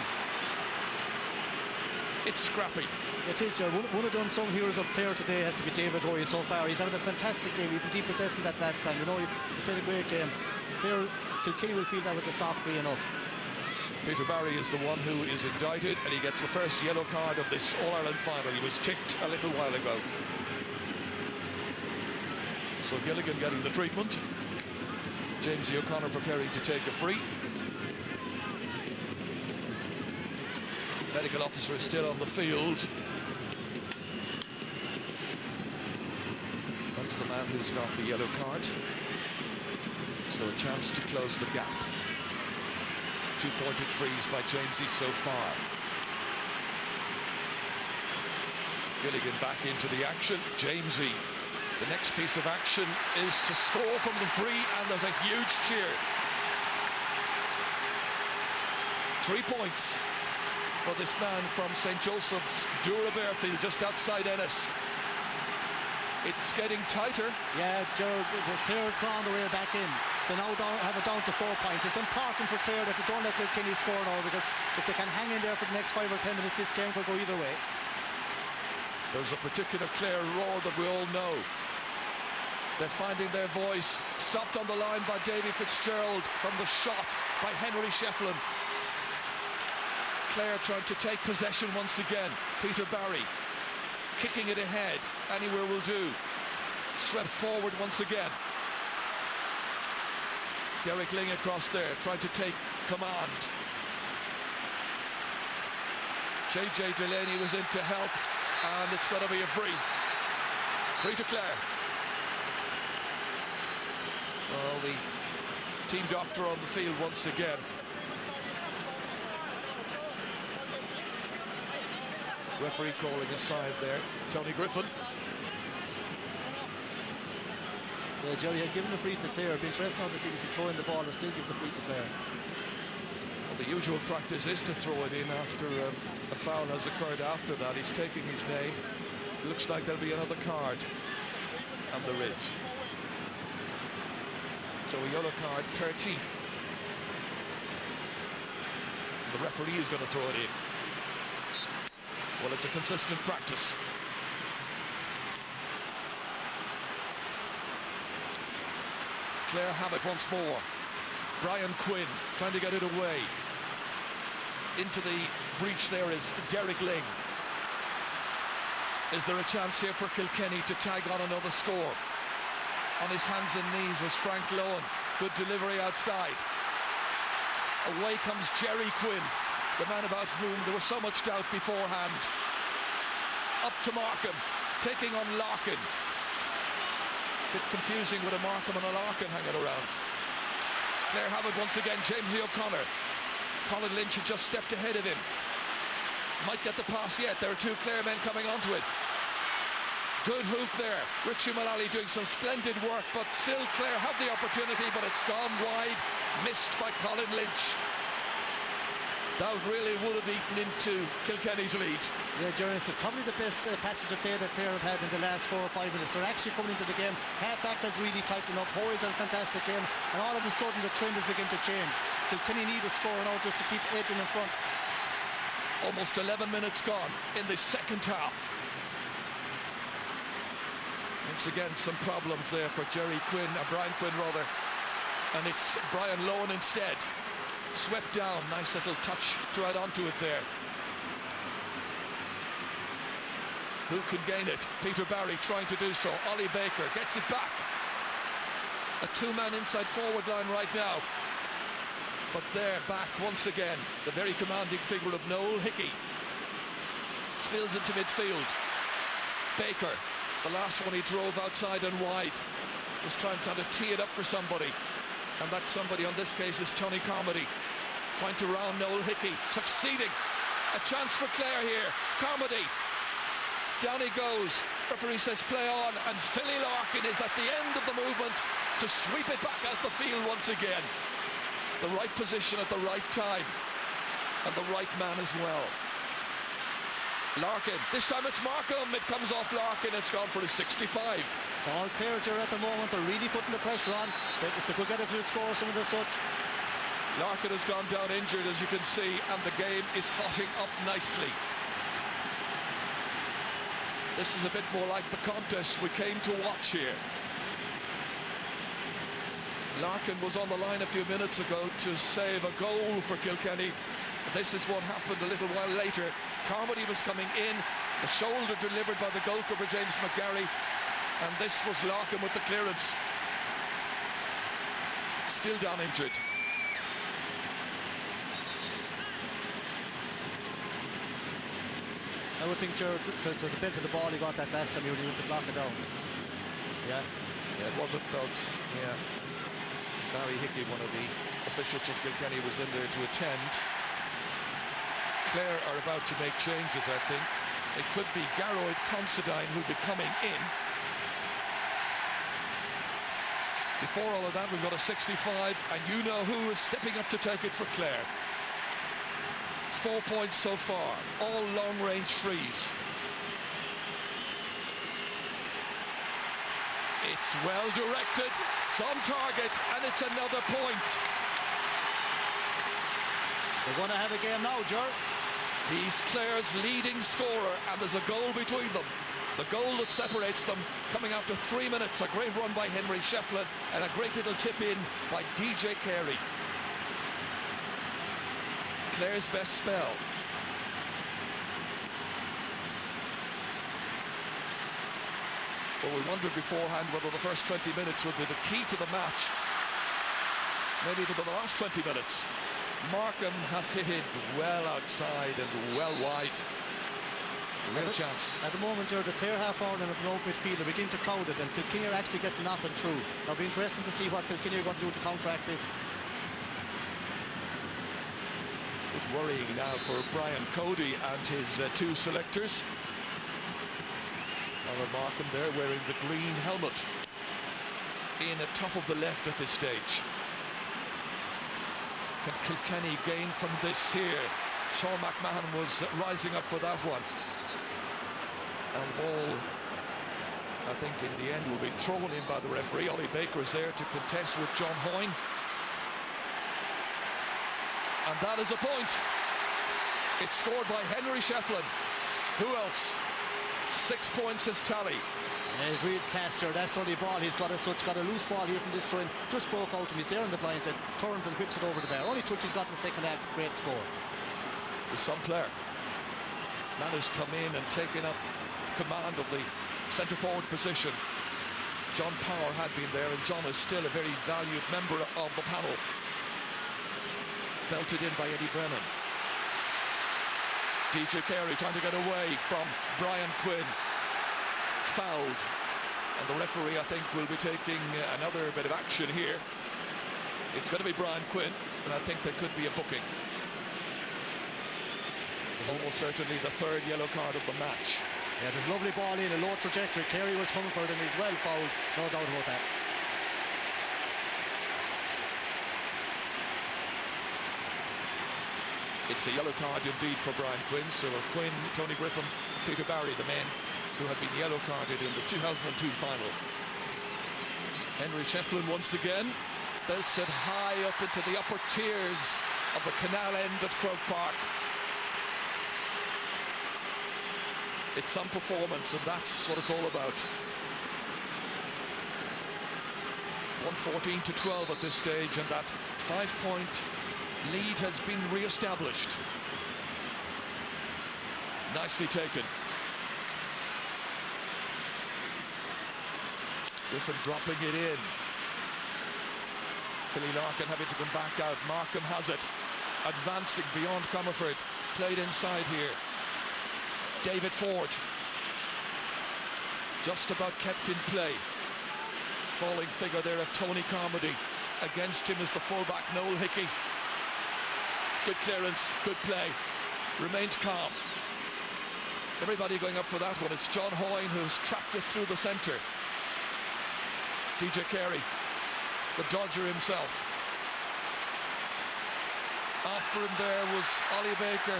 It's scrappy. It is, Gerard. One of the unsung heroes of Clare today has to be David Hoy so far. He's having a fantastic game, even depossessing that last time. You know, he's played a great game. Clare, Kilkenny will feel that was a soft free enough. Peter Barry is the one who is indicted, and he gets the first yellow card of this All-Ireland final. He was kicked a little while ago. So Gilligan getting the treatment. James O'Connor preparing to take a free. medical officer is still on the field. That's the man who's got the yellow card. So a chance to close the gap. 2-pointed frees by Jamesy so far. Gilligan back into the action. Jamesy, the next piece of action is to score from the free, and there's a huge cheer. 3 points for this man from St. Joseph's, Dura Bearfield, just outside Ennis. It's getting tighter. Yeah, Joe, Clare clawing the way back in. They now have it down to 4 points. It's important for Clare that they don't let Kilkenny score now, because if they can hang in there for the next 5 or 10 minutes, this game could go either way. There's a particular Clare roar that we all know. They're finding their voice. Stopped on the line by Davy Fitzgerald from the shot by Henry Shefflin. Clare trying to take possession once again. Peter Barry kicking it ahead. Anywhere will do. Swept forward once again. Derek Ling across there, trying to take command. JJ Delaney was in to help, and it's going to be a free. Free to Clare. Well, the team doctor on the field once again. Referee calling aside there, Tony Griffin. Yeah, Jerry had given the free to Clare. It'd be interesting now to see does he throw in the ball or still give the free to Clare. Well, the usual practice is to throw it in after a foul has occurred after that. He's taking his name. Looks like there'll be another card, and there is. So a yellow card, 30. The referee is going to throw it in. Well, it's a consistent practice. Clare have it once more. Brian Quinn trying to get it away. Into the breach there is Derek Ling. Is there a chance here for Kilkenny to tag on another score? On his hands and knees was Frank Lohan. Good delivery outside. Away comes Jerry Quinn, the man about whom there was so much doubt beforehand. Up to Markham, taking on Larkin. Bit confusing with a Markham and a Larkin hanging around. Clare have it once again, Jamesy O'Connor. Colin Lynch had just stepped ahead of him. Might get the pass yet, there are two Clare men coming onto it. Good hoop there, Richie Mullally doing some splendid work, but still Clare have the opportunity, but it's gone wide, missed by Colin Lynch. That really would have eaten into Kilkenny's lead. Yeah, Jerry, it's probably the best passage of play that Clare have had in the last 4 or 5 minutes. They're actually coming into the game. Half-back has really tightened up. Hoy's had a fantastic game, and all of a sudden the trend has begun to change. Kilkenny need a score now just to keep edging in front. Almost 11 minutes gone in the second half. Once again, some problems there for Jerry Quinn, Brian Quinn rather, and it's Brian Lohan instead. Swept down, nice little touch to add on to it there. Who can gain it? Peter Barry trying to do so. Ollie Baker gets it back. A two-man inside forward line right now. But there, back once again, the very commanding figure of Noel Hickey. Spills into midfield. Baker, the last one he drove outside and wide, was trying to tee it up for somebody. And that somebody on this case is Tony Carmody, trying to round Noel Hickey, succeeding. A chance for Clare here. Carmody, down he goes. Referee says play on, and Philly Larkin is at the end of the movement to sweep it back out the field once again. The right position at the right time, and the right man as well. Larkin, this time it's Markham, it comes off Larkin, it's gone for a 65. It's all Clare at the moment, they're really putting the pressure on. If they could get a few scores, some of the such. Larkin has gone down injured, as you can see, and the game is hotting up nicely. This is a bit more like the contest we came to watch here. Larkin was on the line a few minutes ago to save a goal for Kilkenny. This is what happened a little while later. Carmody was coming in, the shoulder delivered by the goalkeeper James McGarry, and this was Larkin with the clearance. Still down injured. I would think Gerard, there's a bit of the ball he got that last time he went to block it down. Yeah. Yeah, it was about, yeah. Barry Hickey, one of the officials of Kilkenny, was in there to attend. Clare are about to make changes, I think. It could be Garroyd Considine who'll be coming in. Before all of that, we've got a 65, and you know who is stepping up to take it for Clare. 4 points so far, all long-range frees. It's well directed, it's on target, and it's another point. They're going to have a game now, Ger. He's Clare's leading scorer, and there's a goal between them. The goal that separates them coming after 3 minutes. A great run by Henry Shefflin and a great little tip in by DJ Carey. Clare's best spell. Well, we wondered beforehand whether the first 20 minutes would be the key to the match. Maybe it'll be the last 20 minutes. Markham has hit it well outside and well wide. Real chance. At the moment, the Clare half-hour and an open midfield are beginning to crowd it, and Kilkenny are actually getting nothing through. It'll be interesting to see what Kilkenny are going to do to counteract this. It's worrying now for Brian Cody and his two selectors. Alan Markham there wearing the green helmet in at top of the left at this stage. Can Kilkenny gain from this here? Sean McMahon was rising up for that one. And the ball, I think in the end, will be thrown in by the referee. Ollie Baker is there to contest with John Hoyne. And that is a point. It's scored by Henry Shefflin. Who else? 6 points his tally. Yeah, he's real class, Ger. That's the only ball he's got. Got a loose ball here from this try. Just broke out to him. He's there in the blind side, turns and whips it over the bar. Only touch he's got in the second half. Great score. There's some player. Man has come in and taken up command of the centre forward position. John Power had been there, and John is still a very valued member of the panel. Belted in by Eddie Brennan. DJ Carey trying to get away from Brian Quinn. Fouled. And the referee, I think, will be taking another bit of action here. It's going to be Brian Quinn, and I think there could be a booking. Almost certainly the third yellow card of the match. Yeah, there's a lovely ball in, a low trajectory. Carey was coming for it, and he's well fouled. No doubt about that. It's a yellow card indeed for Brian Quinn. So Quinn, Tony Griffin, Peter Barry, the men who had been yellow carded in the 2002 final. Henry Shefflin once again belts it high up into the upper tiers of the canal end at Croke Park. It's some performance, and that's what it's all about. 114 to 12 at this stage, and that 5-point lead has been re-established. Nicely taken. Griffin dropping it in. Philly Larkin having to come back out. Markham has it. Advancing beyond Comerford. Played inside here. David Ford. Just about kept in play. Falling figure there of Tony Carmody. Against him is the fullback Noel Hickey. Good clearance, good play. Remained calm. Everybody going up for that one. It's John Hoyne who's trapped it through the centre. DJ Carey, the Dodger himself. After him there was Ollie Baker.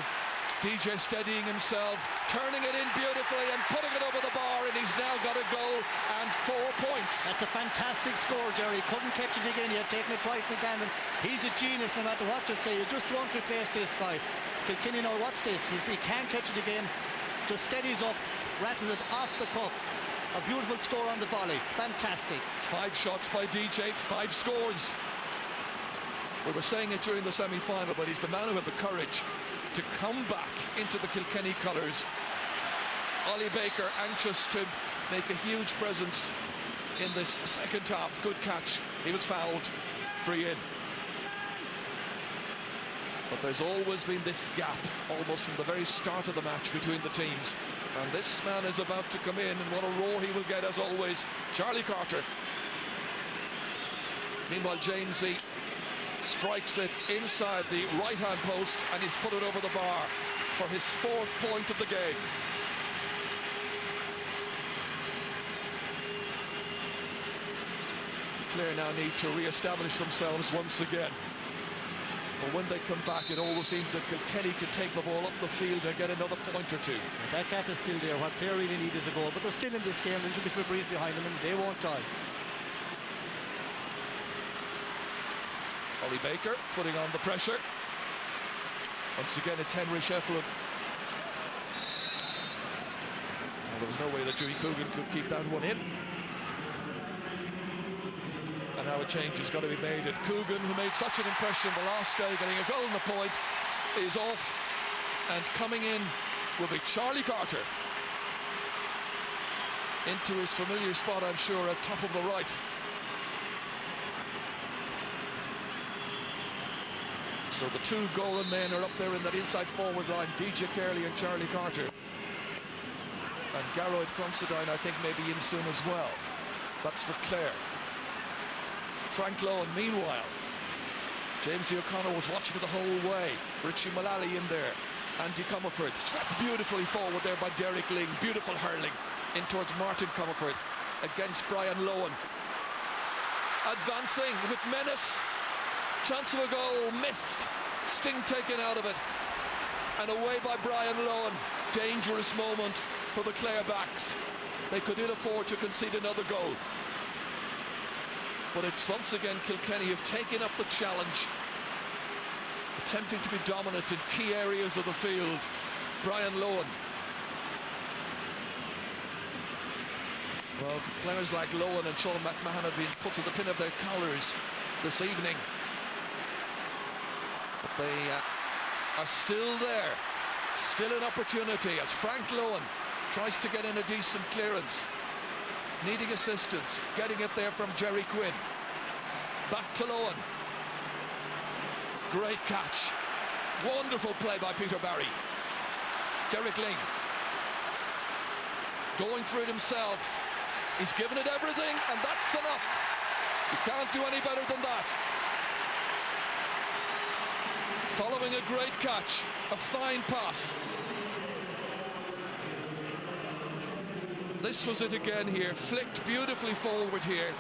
DJ steadying himself, turning it in beautifully and putting it over the bar, and he's now got a goal and 4 points. That's a fantastic score, Jerry. Couldn't catch it again. He had taken it twice in his hand, and he's a genius no matter what you say. You just won't replace this guy. Kilkenny now, watch this. He can't catch it again. Just steadies up, rattles it off the cuff. A beautiful score on the volley. Fantastic. 5 shots by DJ, 5 scores. We were saying it during the semi-final, but he's the man who had the courage to come back into the Kilkenny colours. Ollie Baker anxious to make a huge presence in this second half. Good catch. He was fouled. Free in. But there's always been this gap, almost from the very start of the match, between the teams. And this man is about to come in, and what a roar he will get, as always. Charlie Carter. Meanwhile, Jamesy strikes it inside the right-hand post, and he's put it over the bar for his 4th point of the game. Clare now need to re-establish themselves once again. But when they come back, it always seems that Kilkenny can take the ball up the field and get another point or two. Yeah, that gap is still there. What Clare really need is a goal, but they're still in this game. A little bit of a breeze behind them, and they won't die. Ollie Baker putting on the pressure. Once again, it's Henry Shefflin. Well, there was no way that Joey Coogan could keep that one in. And now a change has got to be made. And Coogan, who made such an impression the last day, getting a goal and a point, is off. And coming in will be Charlie Carter. Into his familiar spot, I'm sure, at top of the right. So the 2 Golan men are up there in that inside forward line, DJ Carley and Charlie Carter. And Garrod Considine, I think, may be in soon as well. That's for Clare. Frank Lohan, meanwhile. Jamesy O'Connor was watching it the whole way. Richie Mullally in there. Andy Comerford swept beautifully forward there by Derek Ling. Beautiful hurling in towards Martin Comerford against Brian Lohan. Advancing with menace. Chance of a goal missed. Sting taken out of it. And away by Brian Lohan. Dangerous moment for the Clare backs. They could ill afford to concede another goal. But it's once again Kilkenny have taken up the challenge, attempting to be dominant in key areas of the field. Brian Lohan. Well, players like Lohan and Sean McMahon have been put to the pin of their collars this evening. But they are still there. Still an opportunity as Frank Lohan tries to get in a decent clearance. Needing assistance, getting it there from Jerry Quinn. Back to Lohan. Great catch. Wonderful play by Peter Barry. Derek Ling. Going for it himself. He's given it everything, and that's enough. You can't do any better than that. Following a great catch, a fine pass. This was it again here, flicked beautifully forward here.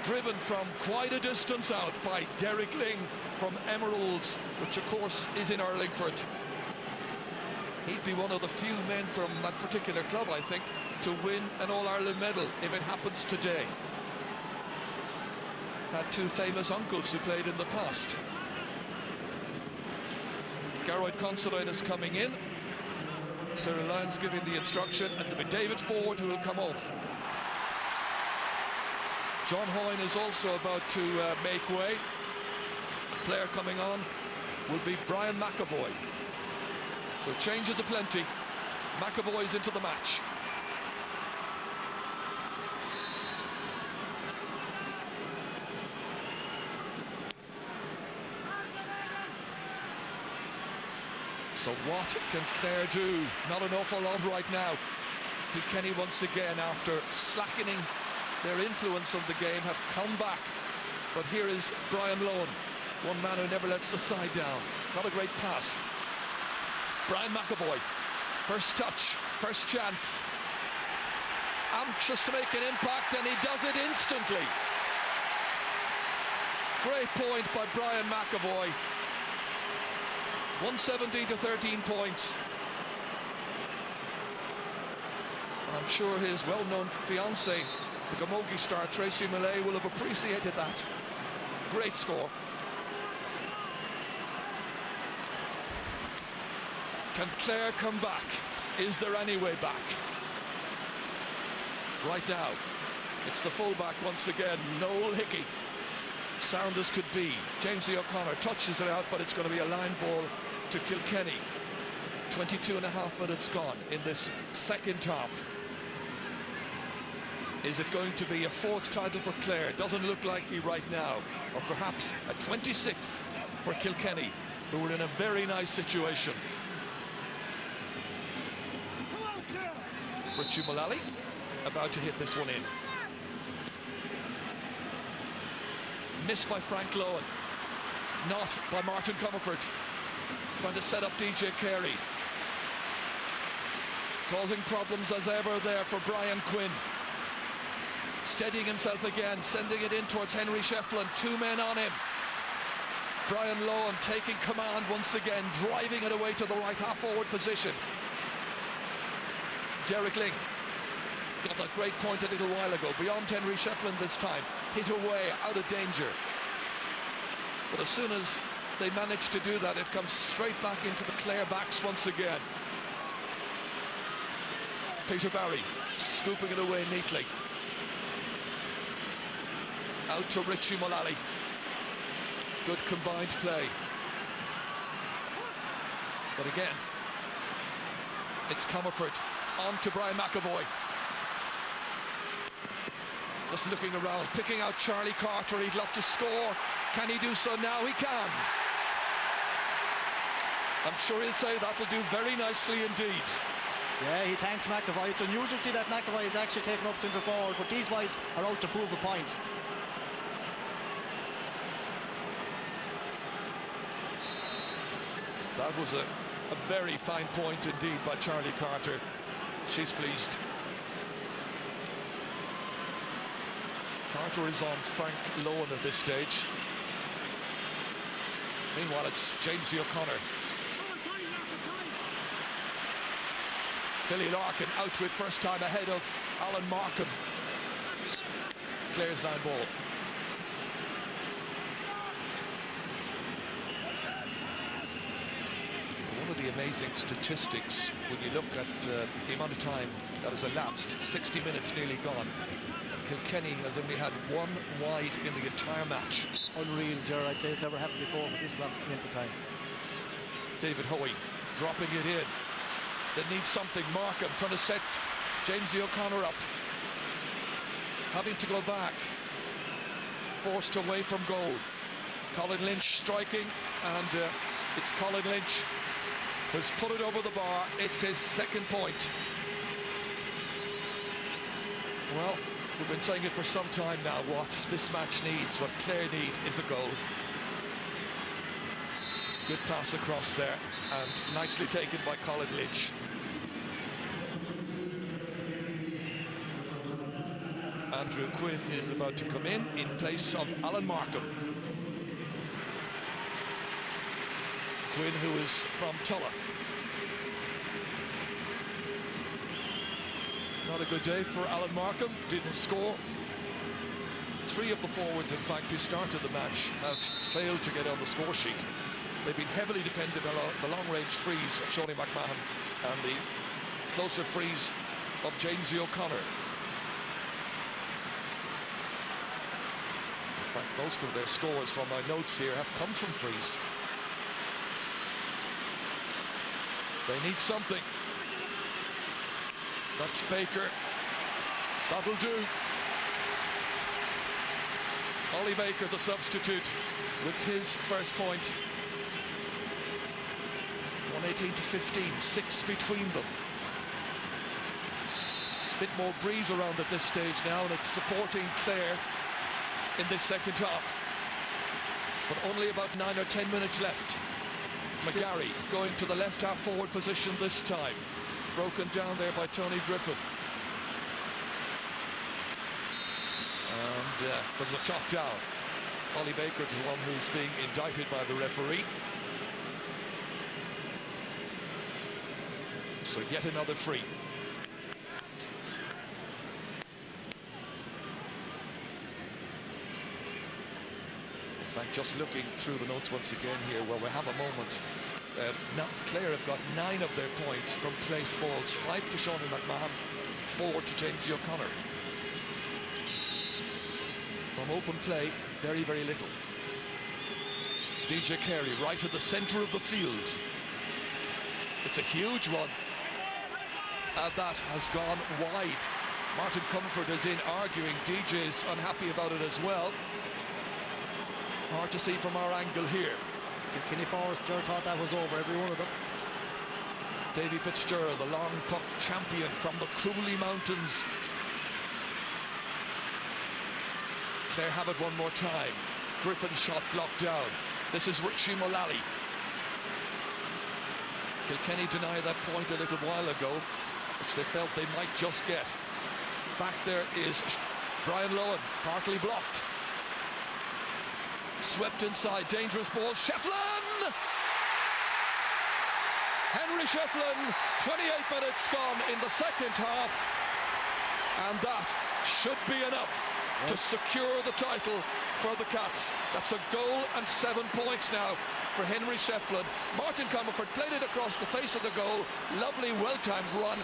Driven from quite a distance out by Derek Ling from Emeralds, which of course is in Hurlingford. He'd be one of the few men from that particular club, I think, to win an All-Ireland medal if it happens today. Had 2 famous uncles who played in the past. Garrod Considine is coming in. Cyril Lyons giving the instruction, and there'll be David Ford who will come off. John Hoyne is also about to make way. A player coming on will be Brian McAvoy. So changes aplenty. McAvoy's into the match. So what can Clare do? Not an awful lot right now. Kilkenny once again, after slackening their influence on the game, have come back. But here is Brian Lohan, one man who never lets the side down. Not a great pass. Brian McAvoy, first touch, first chance. Anxious to make an impact, and he does it instantly. Great point by Brian McAvoy. 170 to 13 points. And I'm sure his well-known fiancée, the Camogie star Tracy Millay, will have appreciated that. Great score. Can Clare come back? Is there any way back? Right now, it's the fullback once again, Noel Hickey. Sound as could be. Jamesy O'Connor touches it out, but it's going to be a line ball to Kilkenny. 22.5 minutes gone in this second half. Is it going to be a 4th title for Clare? Doesn't look likely right now. Or perhaps a 26th for Kilkenny, who were in a very nice situation. Richie Mullally about to hit this one in. Missed by Frank Lowen. Not by Martin Comerford. Trying to set up DJ Carey. Causing problems as ever there for Brian Quinn. Steadying himself again, sending it in towards Henry Shefflin. 2 men on him. Brian Lowen taking command once again, driving it away to the right half-forward position. Derek Ling got that great point a little while ago, beyond Henry Shefflin this time. Hit away, out of danger. But as soon as they manage to do that, it comes straight back into the Clare backs once again. Peter Barry scooping it away neatly. Out to Richie Mullally. Good combined play. But again, it's Comerford on to Brian McAvoy. Just looking around, picking out Charlie Carter. He'd love to score. Can he do so now? He can. I'm sure he'll say that'll do very nicely indeed. Yeah, he thanks McAvoy. It's unusual to see that McAvoy is actually taken up centre forward, but these boys are out to prove a point. That was a very fine point indeed by Charlie Carter. She's pleased. Carter is on Frank Lowen at this stage. Meanwhile, it's James O'Connor. Billy Larkin out to it first time ahead of Alan Markham. Clare's line ball. One of the amazing statistics when you look at the amount of time that has elapsed, 60 minutes nearly gone. Kilkenny has only had 1 wide in the entire match. Unreal, Gerard. I'd say it's never happened before for this long length of time. David Hoey dropping it in. They need something. Markham trying to set James O'Connor up. Having to go back. Forced away from goal. Colin Lynch striking, and it's Colin Lynch who's put it over the bar. It's his 2nd point. Well, we've been saying it for some time now. What this match needs, what Clare need, is a goal. Good pass across there, and nicely taken by Colin Lynch. Andrew Quinn is about to come in place of Alan Markham. Quinn, who is from Tulla. Not a good day for Alan Markham, didn't score. 3 of the forwards, in fact, who started the match have failed to get on the score sheet. They've been heavily dependent on the long-range frees of Shoney McMahon and the closer frees of James O'Connor. In fact, most of their scores from my notes here have come from frees. They need something. That's Baker. That'll do. Ollie Baker, the substitute, with his first point. 118 to 15, 6 between them. Bit more breeze around at this stage now, and it's supporting Clare in this 2nd half. But only about 9 or 10 minutes left. McGarry going to the left half forward position this time. Broken down there by Tony Griffin. And there was a chop down. Ollie Baker is the one who's being indicted by the referee. So yet another free. In fact, just looking through the notes once again here, well, we have a moment. Now Clare have got 9 of their points from place balls, 5 to Shoney McMahon, 4 to James O'Connor. From open play, very, very little. DJ Carey right at the centre of the field. It's a huge one. And that has gone wide. Martin Comerford is in arguing. DJ's unhappy about it as well. Hard to see from our angle here. Kilkenny forwards, Ger thought that was over, every one of them. Davy Fitzgerald, the long puck champion from the Cooley Mountains. Clare have it one more time. Griffin's shot blocked down. This is Richie Mullally. Kilkenny denied that point a little while ago, which they felt they might just get. Back there is Brian Lohan, partly blocked. Swept inside, dangerous ball, Shefflin! Henry Shefflin, 28 minutes gone in the second half, and that should be enough to secure the title for the Cats. That's a goal and 7 points now for Henry Shefflin. Martin Comerford played it across the face of the goal, lovely well-timed run,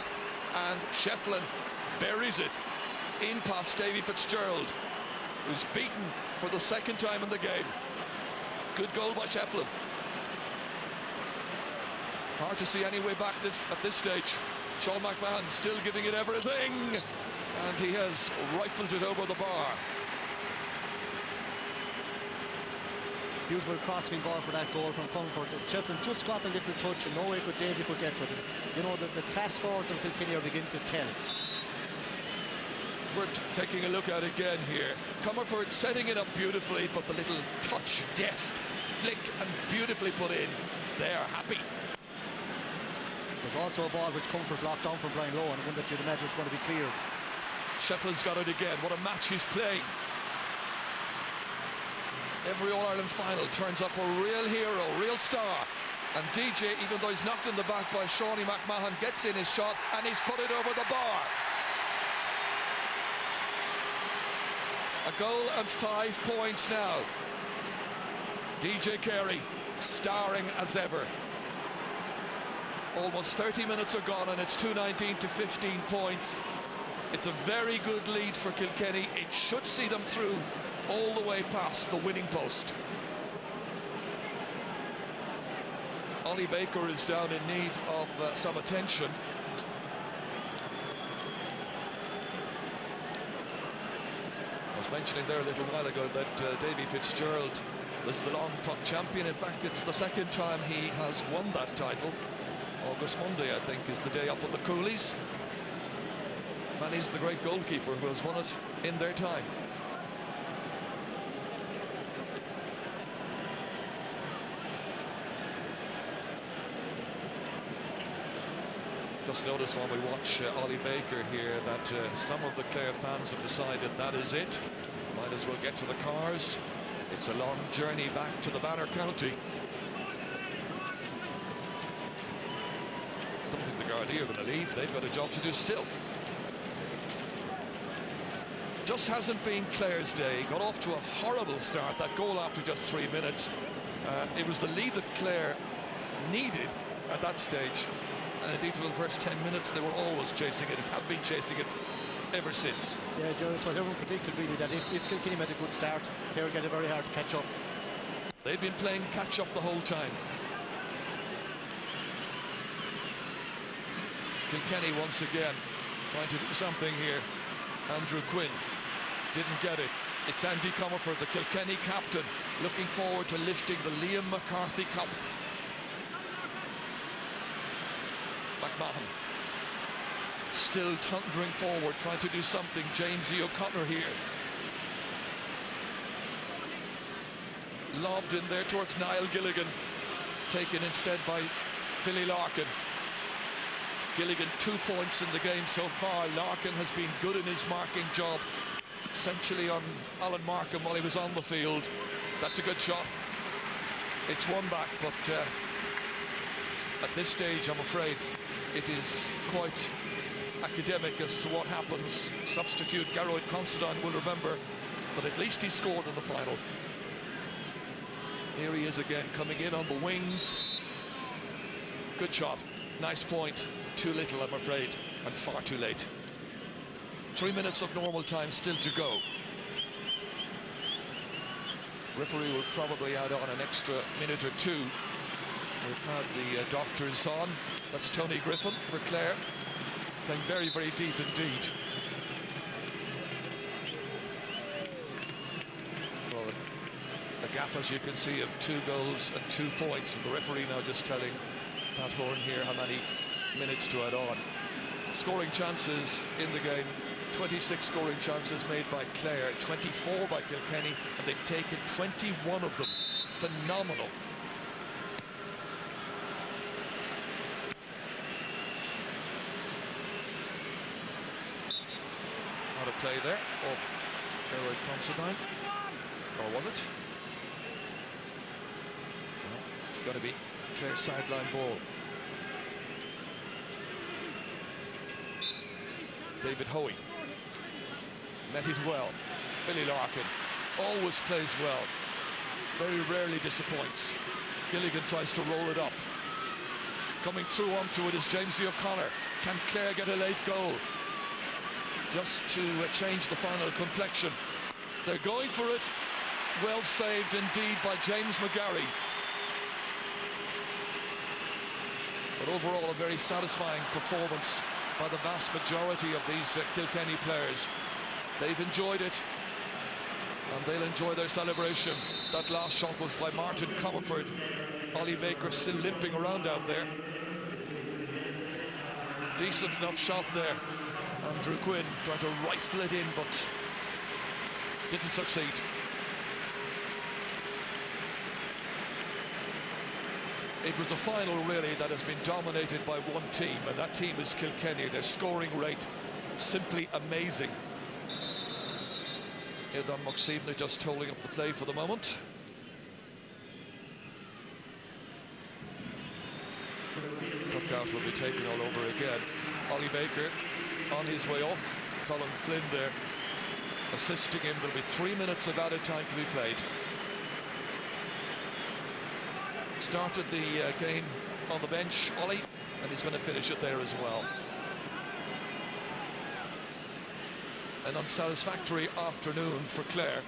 and Shefflin buries it in past Davy Fitzgerald, who's beaten for the second time in the game. Good goal by Shefflin. Hard to see any way back at this stage. Sean McMahon still giving it everything, and he has rifled it over the bar. Beautiful crossing ball for that goal from Comerford. Shefflin just got a little touch and no way could Davy could get to it. You know, the class forwards of Kilkenny are beginning to tell. We're taking a look at it again here. Comerford setting it up beautifully, but the little touch, deft flick and beautifully put in. They're happy. There's also a ball which Comerford blocked down from Brian Lohan, one that you'd imagine was going to be cleared. Shefflin's got it again. What a match he's playing. Every All-Ireland final turns up a real hero, real star. And DJ, even though he's knocked in the back by Shawnee McMahon, gets in his shot and he's put it over the bar. A goal and 5 points now. DJ Carey starring as ever. Almost 30 minutes are gone and it's 2-19 to 15 points. It's a very good lead for Kilkenny. It should see them through all the way past the winning post. Ollie Baker is down in need of some attention. I was mentioning there a little while ago that Davy Fitzgerald was the long puck champion. In fact, it's the second time he has won that title. August Monday, I think, is the day up at the Coolies. And he's the great goalkeeper who has won it in their time. Just noticed while we watch Ollie Baker here that some of the Clare fans have decided that is it. Might as well get to the cars. It's a long journey back to the Banner County. I don't think the Gardaí are going to leave. They've got a job to do still. Just hasn't been Clare's day. Got off to a horrible start. That goal after just 3 minutes. It was the lead that Clare needed at that stage. And indeed, for the first 10 minutes, they were always chasing it and have been chasing it ever since. Yeah, Joe, that's what everyone predicted, really, that if Kilkenny made a good start, Clare would get it very hard to catch up. They've been playing catch-up the whole time. Kilkenny once again trying to do something here. Andrew Quinn didn't get it. It's Andy Comerford, the Kilkenny captain, looking forward to lifting the Liam McCarthy Cup. McMahon still thundering forward, trying to do something. James E. O'Connor here. Lobbed in there towards Niall Gilligan. Taken instead by Philly Larkin. Gilligan 2 points in the game so far. Larkin has been good in his marking job, essentially on Alan Markham while he was on the field. That's a good shot. It's one back, but at this stage, I'm afraid, it is quite academic as to what happens. Substitute Geroid Considine will remember, but at least he scored in the final. Here he is again, coming in on the wings. Good shot, nice point. Too little, I'm afraid, and far too late. 3 minutes of normal time still to go. Referee will probably add on an extra minute or two. We've had the doctors on. That's Tony Griffin for Clare, playing very, very deep indeed. Well, a gap, as you can see, of 2 goals and 2 points, and the referee now just telling Pat Horn here how many minutes to add on. Scoring chances in the game: 26 scoring chances made by Clare, 24 by Kilkenny, and they've taken 21 of them. Phenomenal. Not a play there off Harold Considine, or was it? No, it's going to be Clare sideline ball. David Hoey met it well. Billy Larkin always plays well, very rarely disappoints. Gilligan tries to roll it up. Coming through onto it is Jamesy O'Connor. Can Clare get a late goal just to change the final complexion? They're going for it. Well saved indeed by James McGarry. But overall, a very satisfying performance by the vast majority of these Kilkenny players. They've enjoyed it, and they'll enjoy their celebration. That last shot was by Martin Comerford. Ollie Baker still limping around out there. Decent enough shot there. Andrew Quinn tried to rifle it in, but didn't succeed. It was a final, really, that has been dominated by one team, and that team is Kilkenny. Their scoring rate simply amazing. Aidan Moxibna just holding up the play for the moment. Duckout will be taken all over again. Ollie Baker on his way off. Colin Flynn there assisting him. There'll be 3 minutes of added time to be played. Started the game on the bench, Ollie, and he's going to finish it there as well. An unsatisfactory afternoon for Clare.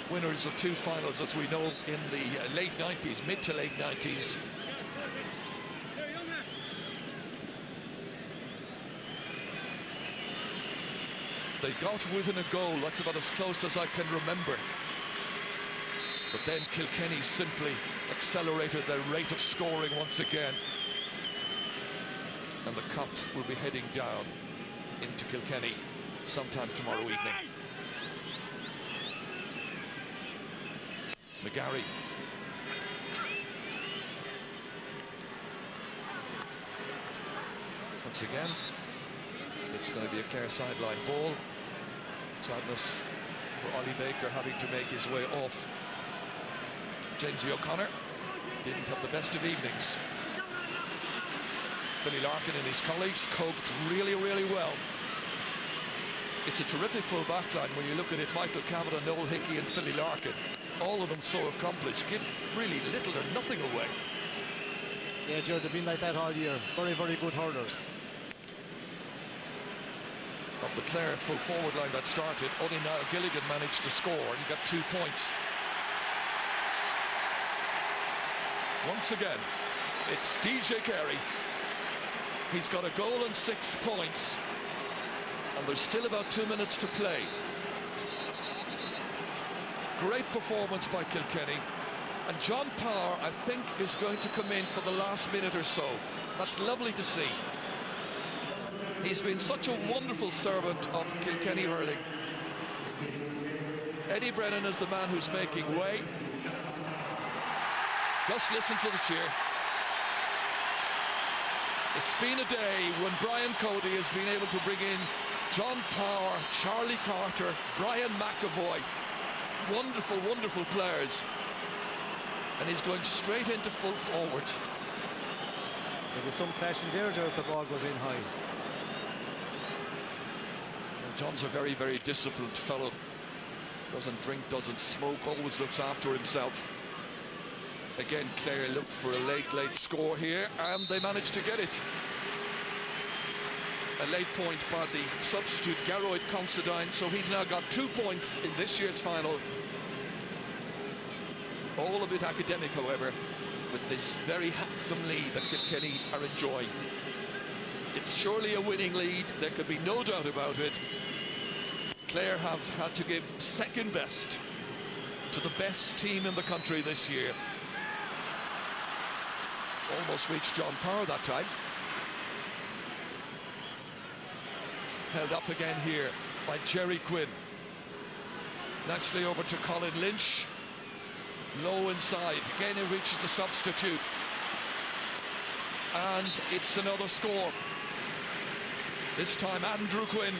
Winners of 2 finals, as we know, in the late 90s, mid to late 90s. They got within a goal. That's about as close as I can remember. But then Kilkenny simply accelerated their rate of scoring once again. And the cup will be heading down into Kilkenny sometime tomorrow evening. McGarry. Once again, it's going to be a Clare sideline ball. Sadness for Ollie Baker having to make his way off. Jamesy O'Connor didn't have the best of evenings. Billy Larkin and his colleagues coped really, really well. It's a terrific full back line when you look at it. Michael Cavanagh, Noel Hickey and Philly Larkin, all of them so accomplished, give really little or nothing away. Yeah, Jared, they've been like that all year. Very, very good hurlers. Of the Clare full forward line that started, only now Gilligan managed to score, and he got 2 points. Once again, it's DJ Carey. He's got a goal and 6 points, and there's still about 2 minutes to play. Great performance by Kilkenny, and John Power, I think, is going to come in for the last minute or so. That's lovely to see. He's been such a wonderful servant of Kilkenny hurling. Eddie Brennan is the man who's making way. Just listen to the cheer. It's been a day when Brian Cody has been able to bring in John Power, Charlie Carter, Brian McAvoy. Wonderful, wonderful players. And he's going straight into full forward. There was some clashing there, if the ball goes in high. John's a very, very disciplined fellow. Doesn't drink, doesn't smoke, always looks after himself. Again, Clare looked for a late score here, and they managed to get it. A late point by the substitute Geroid Considine, so he's now got 2 points in this year's final. All a bit academic, however, with this very handsome lead that Kilkenny are enjoying. It's surely a winning lead, there could be no doubt about it. Clare have had to give second best to the best team in the country this year. Almost reached John Power that time. Held up again here by Jerry Quinn. Nicely over to Colin Lynch. Low inside. Again it reaches the substitute. And it's another score. This time Andrew Quinn.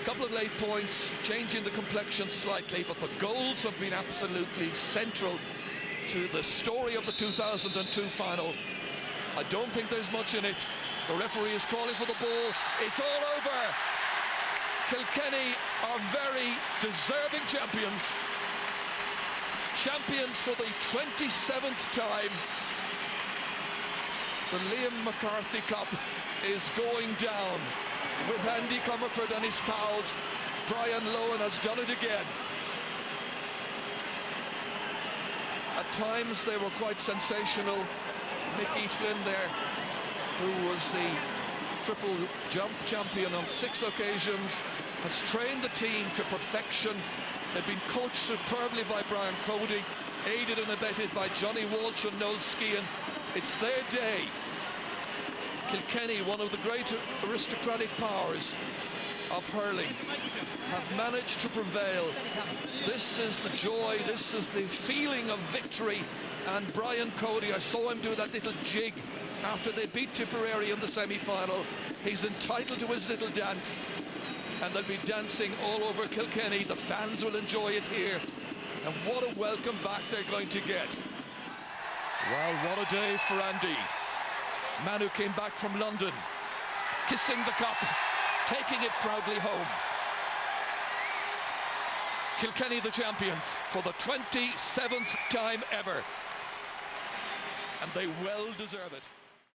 A couple of late points, changing the complexion slightly, but the goals have been absolutely central to the story of the 2002 final. I don't think there's much in it. The referee is calling for the ball. It's all over. Kilkenny are very deserving champions. Champions for the 27th time. The Liam McCarthy Cup is going down with Andy Comerford and his pals. Brian Lohan has done it again. At times they were quite sensational. Mickey Flynn there, who was the triple jump champion on 6 occasions, has trained the team to perfection. They've been coached superbly by Brian Cody, aided and abetted by Johnny Walsh and Noel Skehan. It's their day. Kilkenny, one of the great aristocratic powers of hurling, have managed to prevail. This is the joy, this is the feeling of victory. And Brian Cody, I saw him do that little jig after they beat Tipperary in the semi-final. He's entitled to his little dance, and they'll be dancing all over Kilkenny. The fans will enjoy it here, and what a welcome back they're going to get. Well, what a day for Andy. Man who came back from London, kissing the cup, taking it proudly home. Kilkenny the champions for the 27th time ever, and they well deserve it.